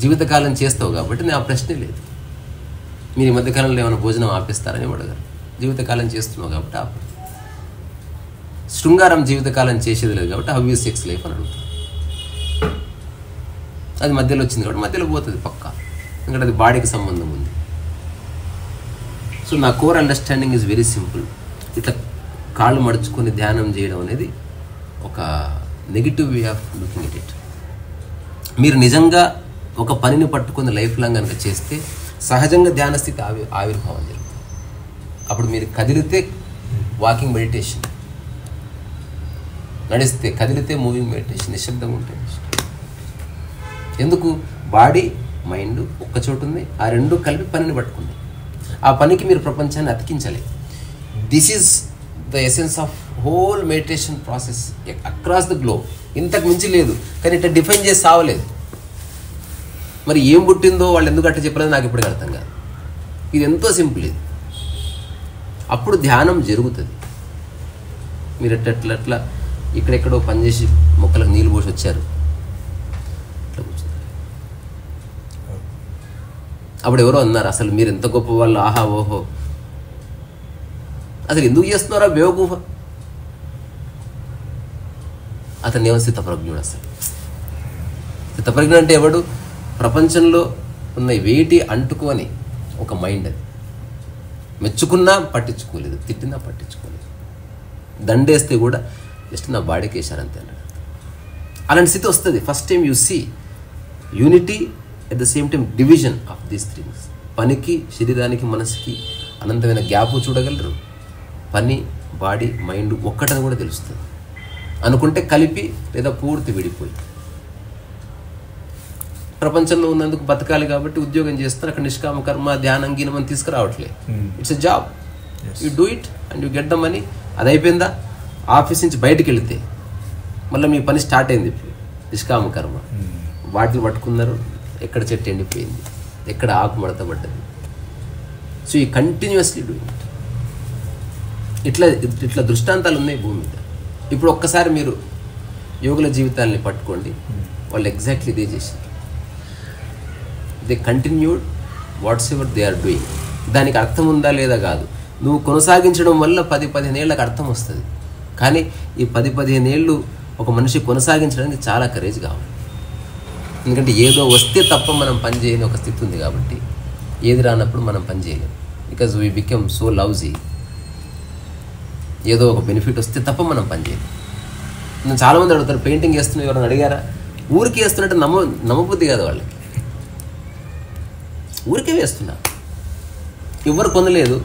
జీవితకాలం చేస్తావు కాబట్టి నేను ఆ ప్రశ్నే లేదు. మీరు ఈ మధ్యకాలంలో ఏమైనా భోజనం ఆపేస్తారని అడగారు. జీవితకాలం చేస్తున్నావు కాబట్టి ఆపు. శృంగారం జీవితకాలం చేసేది లేదు కాబట్టి హౌ యూ సెక్స్ లైఫ్ అని అడుగుతారు. అది మధ్యలో వచ్చింది కాబట్టి మధ్యలో పోతుంది పక్కా, ఎందుకంటే అది బాడీకి సంబంధం ఉంది. సో నా core understanding is very simple. ఇట్లా కాళ్ళు మడుచుకొని ధ్యానం చేయడం అనేది ఒక negative way of looking at it. మీరు నిజంగా ఒక పనిని పట్టుకుని లైఫ్ లాంగ్ కనుక చేస్తే సహజంగా ధ్యాన స్థితి ఆవిర్భావం జరుగుతుంది. అప్పుడు మీరు కదిలితే వాకింగ్ మెడిటేషన్, నడిస్తే కదిలితే మూవింగ్ మెడిటేషన్, నిశ్శబ్దంగా ఉంటుంది. ఎందుకు? బాడీ మైండ్ ఒక్క చోటు ఉంది, ఆ రెండు కలిపి పనిని పట్టుకుంది. ఆ పనికి మీరు ప్రపంచాన్ని అతికించాలి. This is the essence of whole meditation process across the globe. ఇంతకు మించి లేదు, కానీ ఇట్లా డిఫైన్ చేసి సావలేదు. మరి ఏం పుట్టిందో వాళ్ళు ఎందుకు అట్లా చెప్పలేదు నాకు ఇప్పుడు అర్థం కాదు. ఇది ఎంతో సింపుల్. ఇది అప్పుడు ధ్యానం జరుగుతుంది. మీరు ఎట్లా ఇక్కడెక్కడో పనిచేసి మొక్కలకు నీళ్ళు పోసి వచ్చారు, అప్పుడు ఎవరో అన్నారు అసలు మీరు ఎంత గొప్ప వాళ్ళు, ఆహా ఓహో, అసలు ఎందుకు చేస్తున్నారా బేవకూఫ. అతను ఏమో స్థితప్రజ్ఞుడు. అసలు స్థితప్రజ్ఞుడు అంటే ఎవడు? ప్రపంచంలో ఉన్న వేటి అంటుకొని ఒక మైండ్. అది మెచ్చుకున్నా పట్టించుకోలేదు, తిట్టినా పట్టించుకోలేదు, దండేస్తే కూడా జస్ట్ నా బాడీకి వేశారంతే అన్నాడు. అలాంటి స్థితి వస్తుంది. First time you see unity at the same time division of these things. పనికి, శరీరానికి, మనసుకి అనంతమైన గ్యాప్ చూడగలరు. పని, బాడీ, మైండ్ ఒక్కటని కూడా తెలుస్తుంది. అనుకుంటే కలిపి లేదా పూర్తి విడిపోయి. ప్రపంచంలో ఉన్నందుకు బతకాలి కాబట్టి ఉద్యోగం చేస్తారు, అక్కడ నిష్కామ కర్మ, ధ్యానం, గీనం అని తీసుకురావట్లే. It's a job, you do it and you get the money. అది అయిపోయిందా, ఆఫీస్ నుంచి బయటకు వెళితే మళ్ళీ మీ పని స్టార్ట్ అయింది. ఇప్పుడు నిష్కామ కర్మ. వాటిని పట్టుకున్నారు, ఎక్కడ చెట్టు ఎండిపోయింది, ఎక్కడ ఆకు మడత పడ్డది. సో ఈ కంటిన్యూస్లీ డూయింగ్ ఇట్. ఇట్లా దృష్టాంతాలు ఉన్నాయి భూమి మీద. ఇప్పుడు ఒక్కసారి మీరు యోగుల జీవితాలని పట్టుకోండి, వాళ్ళు ఎగ్జాక్ట్లీ ఇదే చేశారు. They continued whatsoever they are doing. దానికి అర్థం ఉందా లేదా కాదు, నువ్వు కొనసాగించడం వల్ల 10-15 ఏళ్ళకి అర్థం వస్తుంది. కానీ ఈ 10-15 ఏళ్ళు ఒక మనిషి కొనసాగించడానికి చాలా కరేజ్ కావాలి. ఎందుకంటే ఏదో వస్తే తప్ప మనం పని చేయని ఒక స్థితి ఉంది కాబట్టి, ఏది రానప్పుడు మనం పని చేయలేం. Because we become so lovey. ఏదో ఒక బెనిఫిట్ వస్తే తప్ప మనం పని చేయలేం. నేను చాలామంది అడుగుతారు, పెయింటింగ్ వేస్తున్నా ఎవరైనా అడిగారా? ఊరికి వేస్తున్నట్టు నమ్మబుద్ధి కాదు వాళ్ళకి. ఊరికే వేస్తున్నా, ఎవరు కొనలేదు,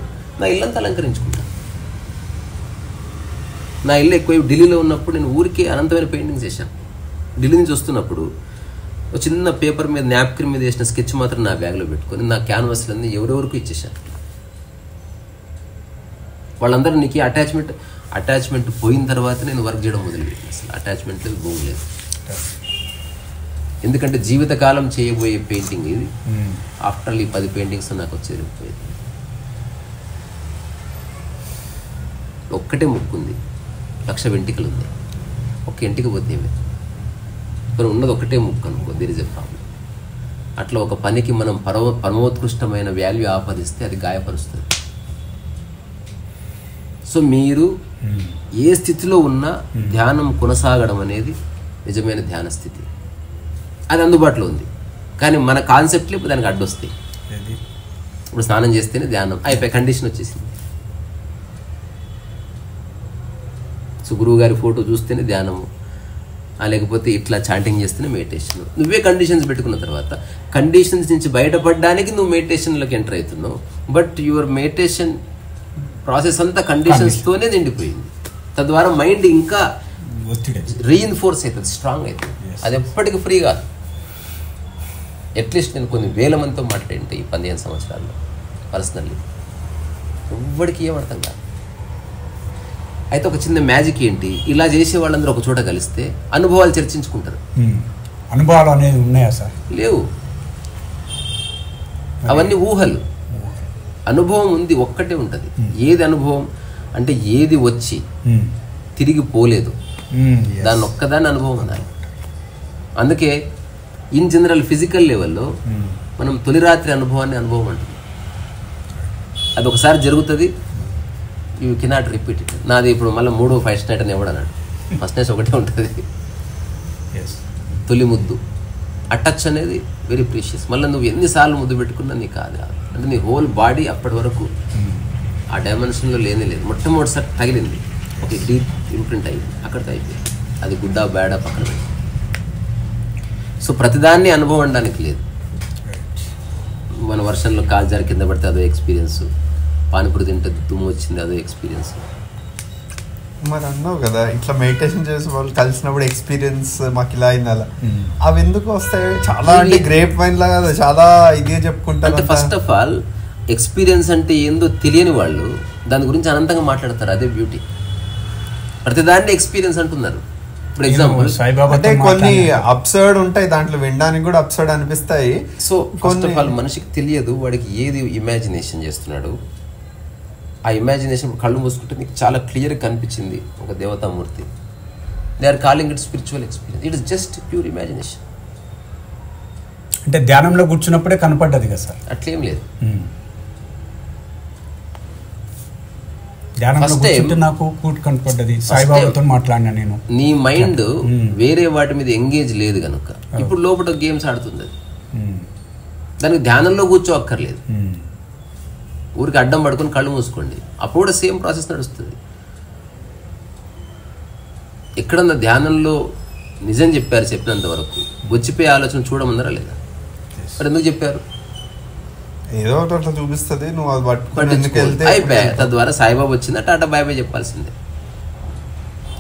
నా ఇల్లంతా అలంకరించుకుంటా. నా ఇల్లు ఎక్కువ ఢిల్లీలో ఉన్నప్పుడు నేను ఊరికే అనంతమైన పెయింటింగ్స్ వేసాను. ఢిల్లీ నుంచి వస్తున్నప్పుడు ఒక చిన్న పేపర్ మీద, నాప్కిన్ మీద వేసిన స్కెచ్ మాత్రం నా బ్యాగ్లో పెట్టుకొని నా క్యాన్వాస్లన్నీ ఎవరెవరికి ఇచ్చేసాను. వాళ్ళందరూ నీకు అటాచ్మెంట్ పోయిన తర్వాత నేను వర్క్ చేయడం మొదలుపెట్టాను. అసలు అటాచ్మెంట్ లేదు, భూమి లేదు. ఎందుకంటే జీవితకాలం చేయబోయే పెయింటింగ్ ఇది. ఆఫ్టర్ ఈ 10 పెయింటింగ్స్ నాకు వచ్చేది పోయింది. ఒక్కటే ముక్కు ఉంది, 1,00,000 వెంట్రుకలు ఉంది. ఒక్క ఇంటికి పోతే ఏమి, కానీ ఉన్నది ఒకటే ముక్కు అనుకో, దేర్ ఇస్ ఎ ప్రాబ్లం. అట్లా ఒక పనికి మనం పరమోత్కృష్టమైన వాల్యూ ఆపాదిస్తే అది గాయపరుస్తుంది. సో మీరు ఏ స్థితిలో ఉన్నా ధ్యానం కొనసాగడం అనేది నిజమైన ధ్యాన స్థితి. అది అందుబాటులో ఉంది. కానీ మన కాన్సెప్ట్లు ఇప్పుడు దానికి అడ్డొస్తాయి. ఇప్పుడు స్నానం చేస్తేనే ధ్యానం అయిపోయి కండిషన్ వచ్చేసింది. సో గురువు గారి ఫోటో చూస్తేనే ధ్యానము, లేకపోతే ఇట్లా చాంటింగ్ చేస్తేనే మెడిటేషన్. నువ్వే కండిషన్స్ పెట్టుకున్న తర్వాత కండిషన్స్ నుంచి బయటపడడానికి నువ్వు మెడిటేషన్లోకి ఎంటర్ అవుతున్నావు. బట్ యువర్ మెడిటేషన్ ప్రాసెస్ అంతా కండిషన్స్తోనే నిండిపోయింది. తద్వారా మైండ్ ఇంకా రీఇన్ఫోర్స్ అవుతుంది, స్ట్రాంగ్ అవుతుంది. అది ఎప్పటికీ ఫ్రీ కాదు. అట్లీస్ట్ నేను కొన్ని వేల మందితో మాట్లాడింటే ఈ 15 సంవత్సరాల్లో పర్సనల్లీ, ఎవ్వడికి ఏం అర్థం కాదు. అయితే ఒక చిన్న మ్యాజిక్ ఏంటి, ఇలా చేసే వాళ్ళందరూ ఒక చోట కలిస్తే అనుభవాలు చర్చించుకుంటారు. అనుభవాలు అనేది ఉన్నాయా సార్? లేవు, అవన్నీ ఊహలు. అనుభవం ఉంది, ఒక్కటే ఉంటుంది. ఏది అనుభవం అంటే ఏది వచ్చి తిరిగి పోలేదు, దాన్ని ఒక్కదాన్ని అనుభవం ఉండాలి. అందుకే ఇన్ జనరల్ ఫిజికల్ లెవెల్లో మనం తొలి రాత్రి అనుభవాన్ని అనుభవం అంటుంది. అది ఒకసారి జరుగుతుంది, యూ కెనాట్ రిపీట్ ఇట్. నాది ఇప్పుడు మళ్ళీ 3 ఫస్ట్ నైట్ అని ఎవడు అన్నాడు. ఫస్ట్ నైట్ ఒకటే ఉంటుంది, తొలి ముద్దు. ఆ టచ్ అనేది వెరీ ప్రీషియస్. మళ్ళీ నువ్వు ఎన్నిసార్లు ముద్దు పెట్టుకున్నా నీకు కాదు. అంటే నీ హోల్ బాడీ అప్పటి వరకు ఆ డైమెన్షన్లో లేనే లేదు. మొట్టమొదటిసారి తగిలింది, ఒక డీప్ ఇంప్రింట్ అయింది, అక్కడితో అయిపోయింది. అది గుడ్డా బ్యాడా పక్కన పెట్టి. సో ప్రతిదాన్ని అనుభవం అనడానికి లేదు. మన వర్షంలో కాలు జారి కింద పడితే అదో ఎక్స్పీరియన్స్, పానిపూరి తింటే దుమ్ము వచ్చింది అదో ఎక్స్పీరియన్స్. మరి అన్నావు కదా ఇట్లా మెడిటేషన్ చేసే వాళ్ళు కలిసినప్పుడు ఎక్స్పీరియన్స్ మాకు ఇలా అయింది అలా, అవి ఎందుకు వస్తాయి? చాలా అంటే గ్రేప్ వైన్ లాగా చాలా ఇదే చెప్పుకుంటారు. అంటే ఫస్ట్ ఆఫ్ ఆల్ ఎక్స్పీరియన్స్ అంటే ఏందో తెలియని వాళ్ళు దాని గురించి అనంతంగా మాట్లాడతారు. అదే బ్యూటీ. ప్రతిదాన్ని ఎక్స్పీరియన్స్ అంటున్నారు. ఫర్ ఎగ్జాంపుల్ అంటే కొన్ని అబ్సర్డ్ ఉంటాయి, దాంట్లో వినడానికి కూడా అబ్సర్డ్ అనిపిస్తాయి. సో ఫస్ట్ ఆఫ్ ఆల్ మనిషికి తెలియదు వాడికి ఏది ఇమాజినేషన్ చేస్తున్నాడు, ఆ ఇమాజినేషన్ కళ్ళు మూసుకుంటే నీకు చాలా క్లియర్గా కనిపించింది ఒక దేవతామూర్తి. They are calling it spiritual experience. It is just pure imagination. అంటే ధ్యానంలో కూర్చున్నప్పుడే కనపడ్డది కదా సార్? అట్లేం లేదు. ధ్యానంలో కూర్చుంటే నాకు కనపడ్డది. సాయిబాబాతో మాట్లాడినా నేను. నీ మైండ్ వేరే వాటి మీద ఎంగేజ్ లేదు కనుక ఇప్పుడు లోపల గేమ్స్ ఆడుతుంది. అది దానికి ధ్యానంలో కూర్చో అక్కర్లేదు. ఊరికి అడ్డం పడుకొని కళ్ళు మూసుకోండి, అప్పుడు కూడా సేమ్ ప్రాసెస్ నడుస్తుంది. ఎక్కడన్నా ధ్యానంలో నిజం చెప్పారు చెప్పినంత వరకు, వచ్చిపోయే ఆలోచన చూడమన్నారా లేదా? మరి ఎందుకు చెప్పారు? ఏదో ఒకటి అట్లా చూపిస్తుంది, నువ్వు అది పట్టుకుంటే అయిపోయా. తద్వారా సాయిబాబా వచ్చిందా టాటా బాయ్ బాయ్ చెప్పాల్సిందే.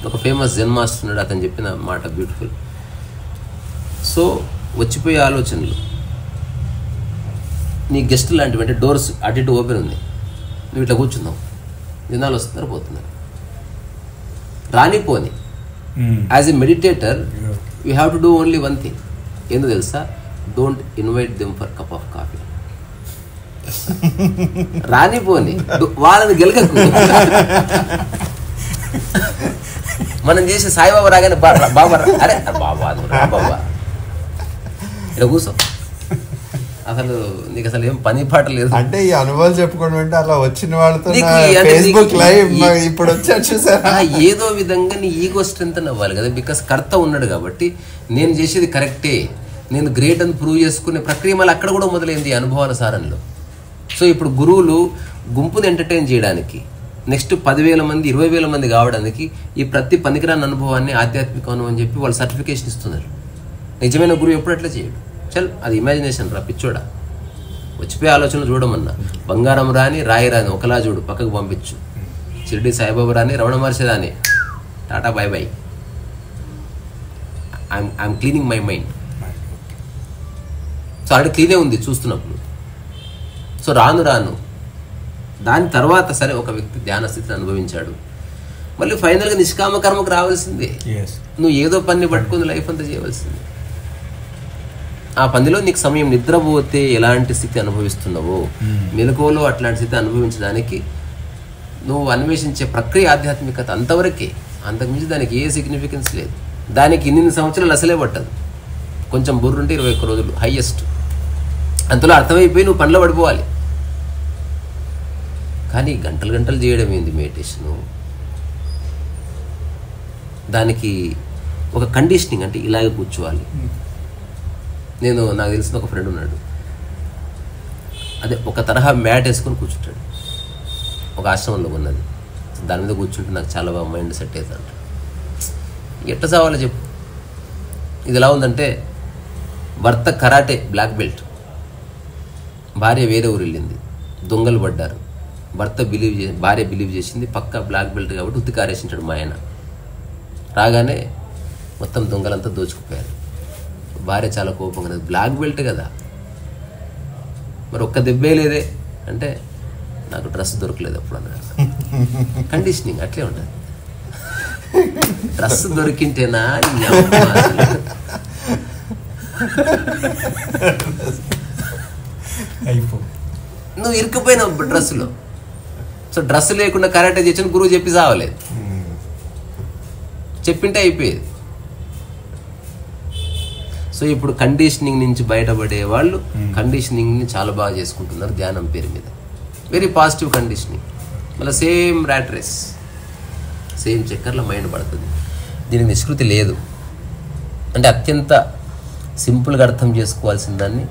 ఒక ఫేమస్ జెన్ మాస్టర్ ఉన్నాడు, అతను చెప్పిన మాట బ్యూటిఫుల్. సో వచ్చిపోయే ఆలోచనలు నీ గెస్ట్ లాంటివి, అంటే డోర్స్ అటు ఇటు ఓపెన్ ఉంది, నువ్వు ఇట్లా కూర్చున్నావు, జనాలు వస్తున్నారు పోతున్నారు, రానిపోని. As a meditator you have to do only one thing. ఏందో తెలుసా? Don't invite them for cup of coffee. రానిపోని, వాళ్ళని గెలకకు. మనం చేసే సాయిబాబా రాగానే బాబా అరే బాబా బాబా ఇలా కూర్చో. అసలు నీకు అసలు ఏం పని పాట లేదు. అంటే ఈ అనుభవాలు చెప్పుకోవడం అంటే అలా వచ్చిన వాళ్ళతో ఫేస్బుక్ లైవ్ ఇప్పుడు వచ్చారు చూసారా, ఏదో విధంగా నీ ఈగో స్ట్రెంత్ అవ్వాలి కదా. బికాస్ కర్త ఉన్నాడు కాబట్టి నేను చేసేది కరెక్టే, నేను గ్రేట్ అని ప్రూవ్ చేసుకునే ప్రక్రియ మళ్ళీ అక్కడ కూడా మొదలైంది అనుభవాల సారంలో. సో ఇప్పుడు గురువులు గుంపుని ఎంటర్టైన్ చేయడానికి, నెక్స్ట్ 10,000 మంది 20,000 మంది కావడానికి ఈ ప్రతి పనికిరాని అనుభవాన్ని ఆధ్యాత్మిక అనుభవం అని చెప్పి వాళ్ళు సర్టిఫికేషన్ ఇస్తున్నారు. నిజమైన గురువు ఎప్పుడు అట్లా చేయడు. చల్ అది ఇమాజినేషన్ రా పిచ్చోడా, వచ్చిపోయే ఆలోచనలు చూడమన్నా. బంగారం రాని రాయి రాని ఒకలా చూడు, పక్కకు పంపించు. షిరిడి సాయిబాబా రాని రమణ మహర్షి రాని tata bye bye. I'm cleaning my mind. So already క్లీనే ఉంది చూస్తున్నప్పుడు. సో రాను రాను దాని తర్వాత సరే ఒక వ్యక్తి ధ్యాన స్థితిని అనుభవించాడు, మళ్ళీ ఫైనల్గా నిష్కామ కర్మకు రావాల్సిందే. నువ్వు ఏదో పని పట్టుకుని లైఫ్ అంతా చేయవలసిందే. ఆ పనిలో నీకు సమయం నిద్రపోతే ఎలాంటి స్థితి అనుభవిస్తున్నావో మెలకువలో అట్లాంటి స్థితి అనుభవించడానికి నువ్వు అన్వేషించే ప్రక్రియ ఆధ్యాత్మికత అంతవరకే. అంతకుమించి దానికి ఏ సిగ్నిఫికెన్స్ లేదు. దానికి ఇన్ని సంవత్సరాలు అసలే పట్టదు. కొంచెం బుర్రుంటే 21 రోజులు హైయెస్ట్. అంతలో అర్థమైపోయి నువ్వు పనిలో పడిపోవాలి. కానీ గంటలు గంటలు చేయడం ఏంది మెడిటేషను? దానికి ఒక కండిషనింగ్, అంటే ఇలాగే కూర్చోవాలి. నాకు తెలిసిన ఒక ఫ్రెండ్ ఉన్నాడు, అదే ఒక తరహా మ్యాట్ వేసుకొని కూర్చుంటాడు. ఒక ఆశ్రమంలో ఉన్నది, దాని మీద కూర్చుంటే నాకు చాలా బాగా మైండ్ సెట్ అవుతుందంట. ఎట్లా చావాలో చెప్పు. ఇది ఎలా ఉందంటే, భర్త కరాటే బ్లాక్ బెల్ట్, భార్య వేరే ఊరు వెళ్ళింది, దొంగలు పడ్డారు. భార్య బిలీవ్ చేసింది పక్కా బ్లాక్ బెల్ట్ కాబట్టి ఉత్తికారేసింటాడు మా ఆయన. రాగానే మొత్తం దొంగలంతా దోచుకుపోయారు. భార్య చాలా కోపంగా, బ్లాక్ బెల్ట్ కదా మరి ఒక్క దెబ్బే లేదే అంటే, నాకు డ్రెస్ దొరకలేదు అప్పుడు అన్నాడు. కండిషనింగ్ అట్లే ఉంటుంది. డ్రెస్ దొరికింటేనా నువ్వు ఇరుక్కుపోయినావు డ్రెస్సులో. సో డ్రెస్ లేకుండా కరాటే చేసిన గురువు చెప్పి చావలేదు, చెప్పింటే అయిపోయేది. సో ఇప్పుడు కండిషనింగ్ నుంచి బయటపడే వాళ్ళు కండిషనింగ్ని చాలా బాగా చేసుకుంటున్నారు ధ్యానం పేరు మీద. Very positive conditioning. మళ్ళీ సేమ్ ర్యాట్ రేస్, సేమ్ చక్కర్లో మైండ్ పడుతుంది. దీనికి నిష్కృతి లేదు. అంటే అత్యంత సింపుల్గా అర్థం చేసుకోవాల్సిన దాన్ని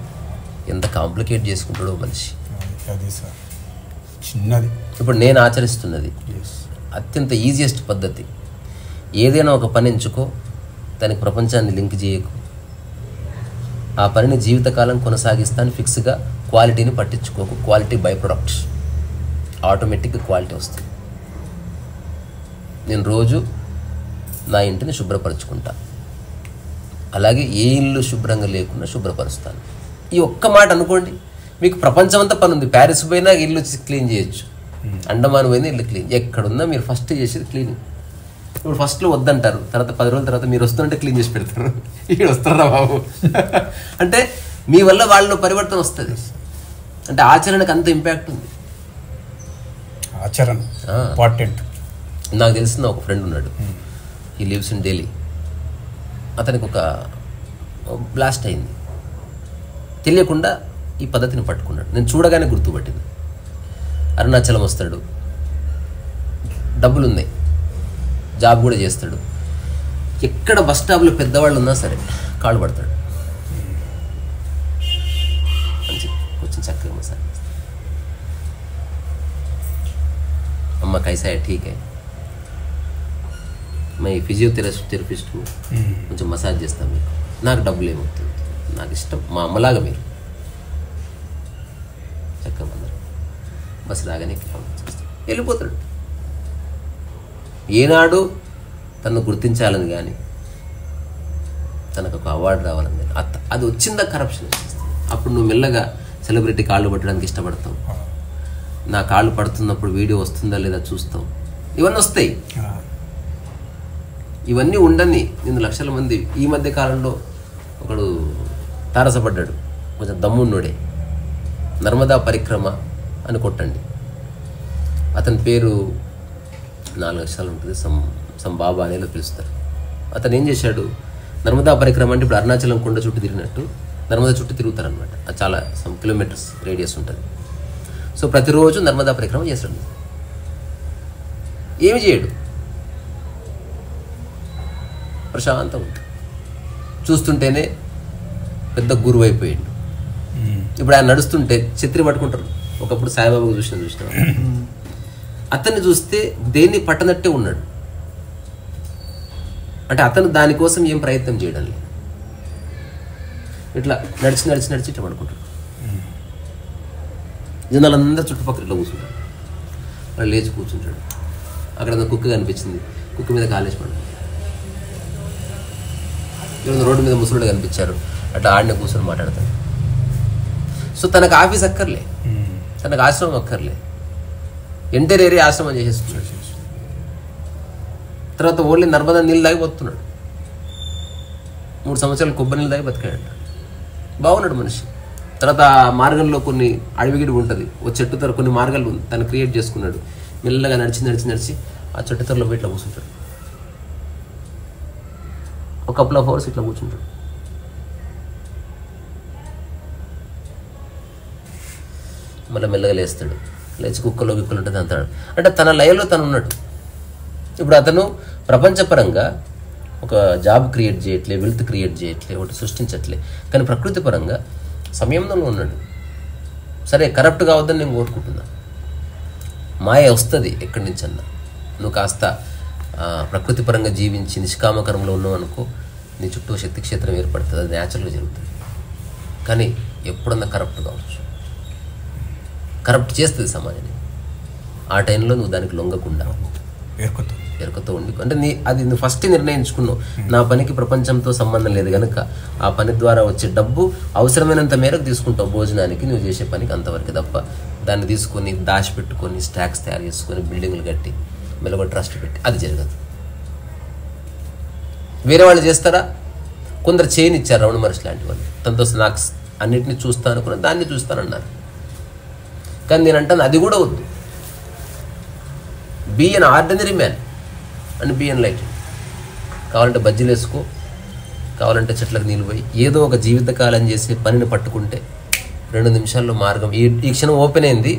ఎంత కాంప్లికేట్ చేసుకుంటాడో మనిషి. చిన్నది ఇప్పుడు నేను ఆచరిస్తున్నది అత్యంత ఈజియెస్ట్ పద్ధతి. ఏదైనా ఒక పని ఎంచుకో, దానికి ప్రపంచాన్ని లింక్ చేయకు, ఆ పనిని జీవితకాలం కొనసాగిస్తాను ఫిక్స్గా, క్వాలిటీని పట్టించుకోకు. క్వాలిటీ బై ప్రొడక్ట్, ఆటోమేటిక్గా క్వాలిటీ వస్తుంది. నేను రోజు నా ఇంటిని శుభ్రపరచుకుంటా, అలాగే ఏ ఇల్లు శుభ్రంగా లేకుండా శుభ్రపరుస్తాను. ఈ ఒక్క మాట అనుకోండి, మీకు ప్రపంచం అంతా పని ఉంది. ప్యారిస్ పోయినా ఇల్లు క్లీన్ చేయొచ్చు, అండమాన్ పోయినా ఇల్లు క్లీన్. ఎక్కడున్నా మీరు ఫస్ట్ చేసేది క్లీనింగ్. ఇప్పుడు ఫస్ట్లో వద్దంటారు, తర్వాత 10 రోజుల తర్వాత మీరు వస్తుంటే క్లీన్ చేసి పెడతారు. ఇక్కడ వస్తారా బాబు అంటే మీ వల్ల వాళ్ళలో పరివర్తన వస్తుంది. అంటే ఆచరణకు అంత ఇంపాక్ట్ ఉంది. ఆచరణ ఇంపార్టెంట్. నాకు తెలిసిన ఒక ఫ్రెండ్ ఉన్నాడు, ఈ లివ్స్ ఇన్ ఢిల్లీ. అతనికి ఒక బ్లాస్ట్ అయింది, తెలియకుండా ఈ పద్ధతిని పట్టుకున్నాడు. నేను చూడగానే గుర్తుపట్టింది. అరుణాచలం వస్తాడు, డబ్బులు ఉన్నాయి, జాబ్ కూడా చేస్తాడు. ఎక్కడ బస్ స్టాప్లో పెద్దవాళ్ళు ఉన్నా సరే కాళ్ళు పడతాడు, మంచి కొంచెం చక్కగా మసాజ్ చేస్తాడు. అమ్మ కైసా హై, ఠీక్ హై, మై ఫిజియోథెరపిస్ట్ కొంచెం మసాజ్ చేస్తాను మీకు, నాకు డబ్బులు ఏమవుతుంది, నాకు ఇష్టం, మా అమ్మలాగా మీరు చక్కగా అందరు బస్సు రాగానే వెళ్ళిపోతాడు. ఏనాడు తను గుర్తించాలని కానీ తనకు ఒక అవార్డు రావాలని కానీ అది వచ్చిందా కరప్షన్ వచ్చేస్తుంది. అప్పుడు నువ్వు మెల్లగా సెలబ్రిటీ కాళ్ళు పట్టడానికి ఇష్టపడతావు. నా కాళ్ళు పడుతున్నప్పుడు వీడియో వస్తుందా లేదా చూస్తావు. ఇవన్నీ వస్తాయి. ఇవన్నీ ఉండని నిన్ను లక్షల మంది. ఈ మధ్య కాలంలో ఒకడు తారసపడ్డాడు, కొంచెం దమ్మున్నోడే, నర్మదా పరిక్రమ అని కొట్టండి, అతని పేరు 4 అక్షరాలు ఉంటుంది, సమ్ బాబా అనేలా పిలుస్తారు. అతను ఏం చేశాడు, నర్మదా పరిక్రమ అంటే ఇప్పుడు అరుణాచలం కొండ చుట్టూ తిరిగినట్టు నర్మదా చుట్టూ తిరుగుతారనమాట. అది చాలా సమ్ కిలోమీటర్స్ రేడియస్ ఉంటుంది. సో ప్రతిరోజు నర్మదా పరిక్రమ చేస్తాడు. ఏమి చేయడు, ప్రశాంతం ఉంటుంది. చూస్తుంటేనే పెద్ద గురువు అయిపోయాడు. ఇప్పుడు ఆయన నడుస్తుంటే ఛత్రి పట్టుకుంటారు. ఒకప్పుడు సాయిబాబాకు చూసిన అతన్ని చూస్తే దేన్ని పట్టనట్టే ఉన్నాడు. అంటే అతను దానికోసం ఏం ప్రయత్నం చేయడం లేదు. ఇట్లా నడిచి ఇట్లా పడుకుంటాడు. జనాలందరూ చుట్టుపక్కల ఇట్లా కూర్చుంటాడు. వాళ్ళు లేచి కూర్చుంటాడు. అక్కడ కుక్క కనిపించింది, కుక్క మీద కాలేసి పడుతుంది. రోడ్డు మీద ముసలుడు కనిపించారు, అట్లా ఆడిన కూర్చొని మాట్లాడతాడు. సో తనకు ఆఫీస్ అక్కర్లే, తనకు ఆశ్రమం అక్కర్లే, ఎంటర్ ఏరియా ఆశ్రమం చేసేస్తున్నాడు. తర్వాత ఓన్లీ నర్మదా నీళ్ళు దాగి బతుకుతున్నాడు. 3 సంవత్సరాలు కొబ్బరి నీళ్ళు దాగి బతికాడంట. బాగున్నాడు మనిషి. తర్వాత ఆ మార్గంలో కొన్ని అడవిగిడి ఉంటుంది, ఓ చెట్టు తర కొన్ని మార్గాలు తను క్రియేట్ చేసుకున్నాడు. మెల్లగా నడిచి ఆ చెట్టు తరలో పోయి ఇట్లా కూర్చుంటాడు. ఒక కపుల్ ఆఫ్ అవర్స్ ఇట్లా కూర్చుంటాడు. మళ్ళీ మెల్లగా లేస్తాడు. లేచి కుక్కలు ఉంటుంది అంటాడు. అంటే తన లయలో తను ఉన్నాడు. ఇప్పుడు అతను ప్రపంచపరంగా ఒక జాబ్ క్రియేట్ చేయట్లే, వెల్త్ క్రియేట్ చేయట్లే, ఒకటి సృష్టించట్లే, కానీ ప్రకృతి పరంగా సమయంలో ఉన్నాడు. సరే కరప్ట్ కావద్దని నేను కోరుకుంటున్నా. మాయ వస్తుంది ఎక్కడి నుంచి అన్నా. నువ్వు కాస్త ప్రకృతి పరంగా జీవించి నిష్కామకరంలో ఉన్నావు అనుకో, నీ చుట్టూ శక్తి క్షేత్రం ఏర్పడుతుంది. అది న్యాచురల్గా జరుగుతుంది. కానీ ఎప్పుడన్నా కరప్ట్ కావచ్చు, కరప్ట్ చేస్తుంది సమాజాన్ని. ఆ టైంలో నువ్వు దానికి లొంగకుండా ఎరుకతో ఉండి, అంటే అది నువ్వు ఫస్ట్ నిర్ణయించుకున్నావు, నా పనికి ప్రపంచంతో సంబంధం లేదు కనుక ఆ పని ద్వారా వచ్చే డబ్బు అవసరమైనంత మేరకు తీసుకుంటావు. భోజనానికి నువ్వు చేసే పనికి అంతవరకు తప్ప దాన్ని తీసుకొని దాచిపెట్టుకొని స్టాక్స్ తయారు చేసుకొని బిల్డింగ్లు కట్టి మెల్లగా ట్రస్ట్ పెట్టి అది జరగదు. వేరే వాళ్ళు చేస్తారా? కొందరు చేయనిచ్చారు, రమణ మహర్షి లాంటి వాళ్ళు. తనతో నాకు అన్నింటినీ చూస్తాను అనుకున్నా, దాన్ని చూస్తానన్నారు. కానీ నేను అంటాను అది కూడా వద్దు. Be an ordinary man and be an light. కావాలంటే బజ్జీలు వేసుకో, కావాలంటే చెట్లకు నీళ్ళు పోయి, ఏదో ఒక జీవితకాలం చేసే పనిని పట్టుకుంటే 2 నిమిషాల్లో మార్గం. ఈ క్షణం ఓపెన్ అయింది,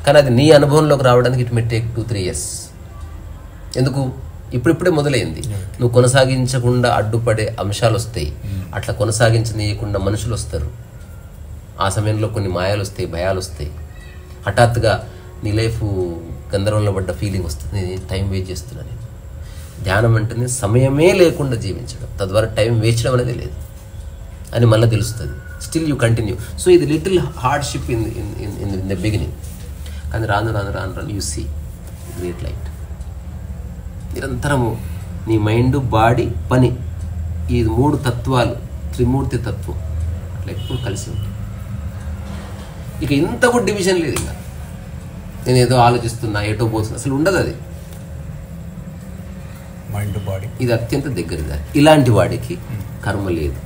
కానీ అది నీ అనుభవంలోకి రావడానికి ఇట్ మే టేక్ 2-3 years. ఎందుకు? ఇప్పుడిప్పుడే మొదలైంది. నువ్వు కొనసాగించకుండా అడ్డుపడే అంశాలు వస్తాయి. అట్లా కొనసాగించనీయకుండా మనుషులు వస్తారు. ఆ సమయంలో కొన్ని మాయాలు వస్తాయి, భయాలు వస్తాయి. హఠాత్తుగా నీ లైఫ్ గందరగోళంలో పడ్డ ఫీలింగ్ వస్తుంది, టైం వేస్ట్ చేస్తున్నాను. ధ్యానం అంటేనే సమయమే లేకుండా జీవించడం, తద్వారా టైం వేస్ట్ అనేది లేదు అని మళ్ళీ తెలుస్తుంది. Still you continue. సో ఇది little hardship in the beginning, కానీ రాను యూ సీ గ్రేట్ లైట్. నిరంతరము నీ మైండ్, బాడీ, పని, ఈ 3 తత్వాలు, త్రిమూర్తి తత్వం అట్లా ఎప్పుడు కలిసి ఉంటుంది. ఇక ఇంత కూడా డివిజన్ లేదు. ఇంకా నేను ఏదో ఆలోచిస్తున్నా, ఏటో పోతున్నా, అసలు ఉండదు అది. మైండ్, బాడీ ఇది అత్యంత దగ్గరగా. ఇలాంటి వాడికి కర్మ లేదు,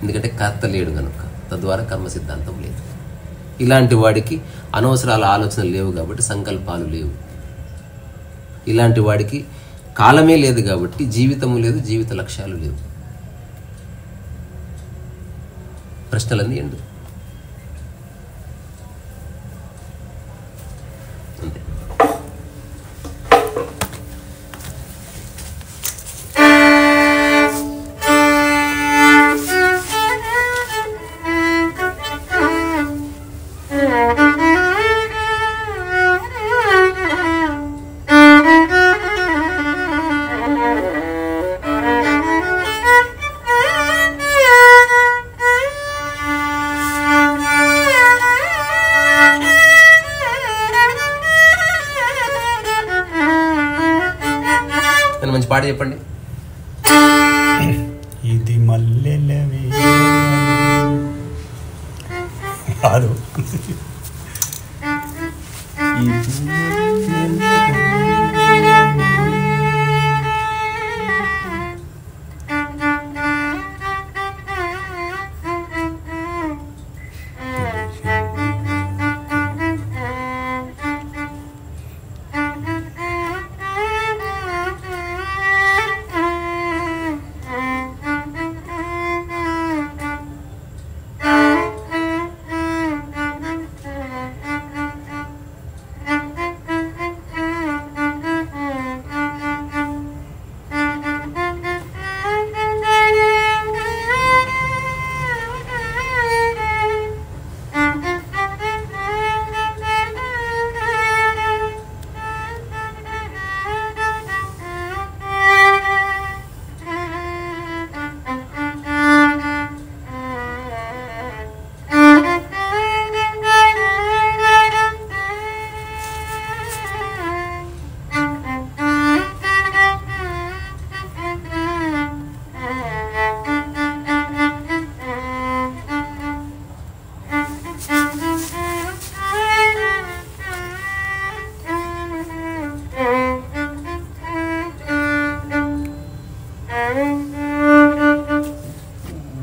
ఎందుకంటే కర్త లేడు కనుక, తద్వారా కర్మ సిద్ధాంతం లేదు. ఇలాంటి వాడికి అనవసరాల ఆలోచనలు లేవు కాబట్టి సంకల్పాలు లేవు. ఇలాంటి వాడికి కాలమే లేదు కాబట్టి జీవితము లేదు, జీవిత లక్ష్యాలు లేవు. ప్రశ్నలన్నీ ఎండు. అంతే. మంచి పాట చెప్పండి. ఇది మల్లెలవే కాదు,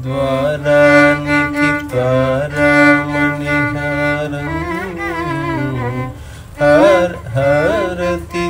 ద్వారానికి తారామణిహారం హారతి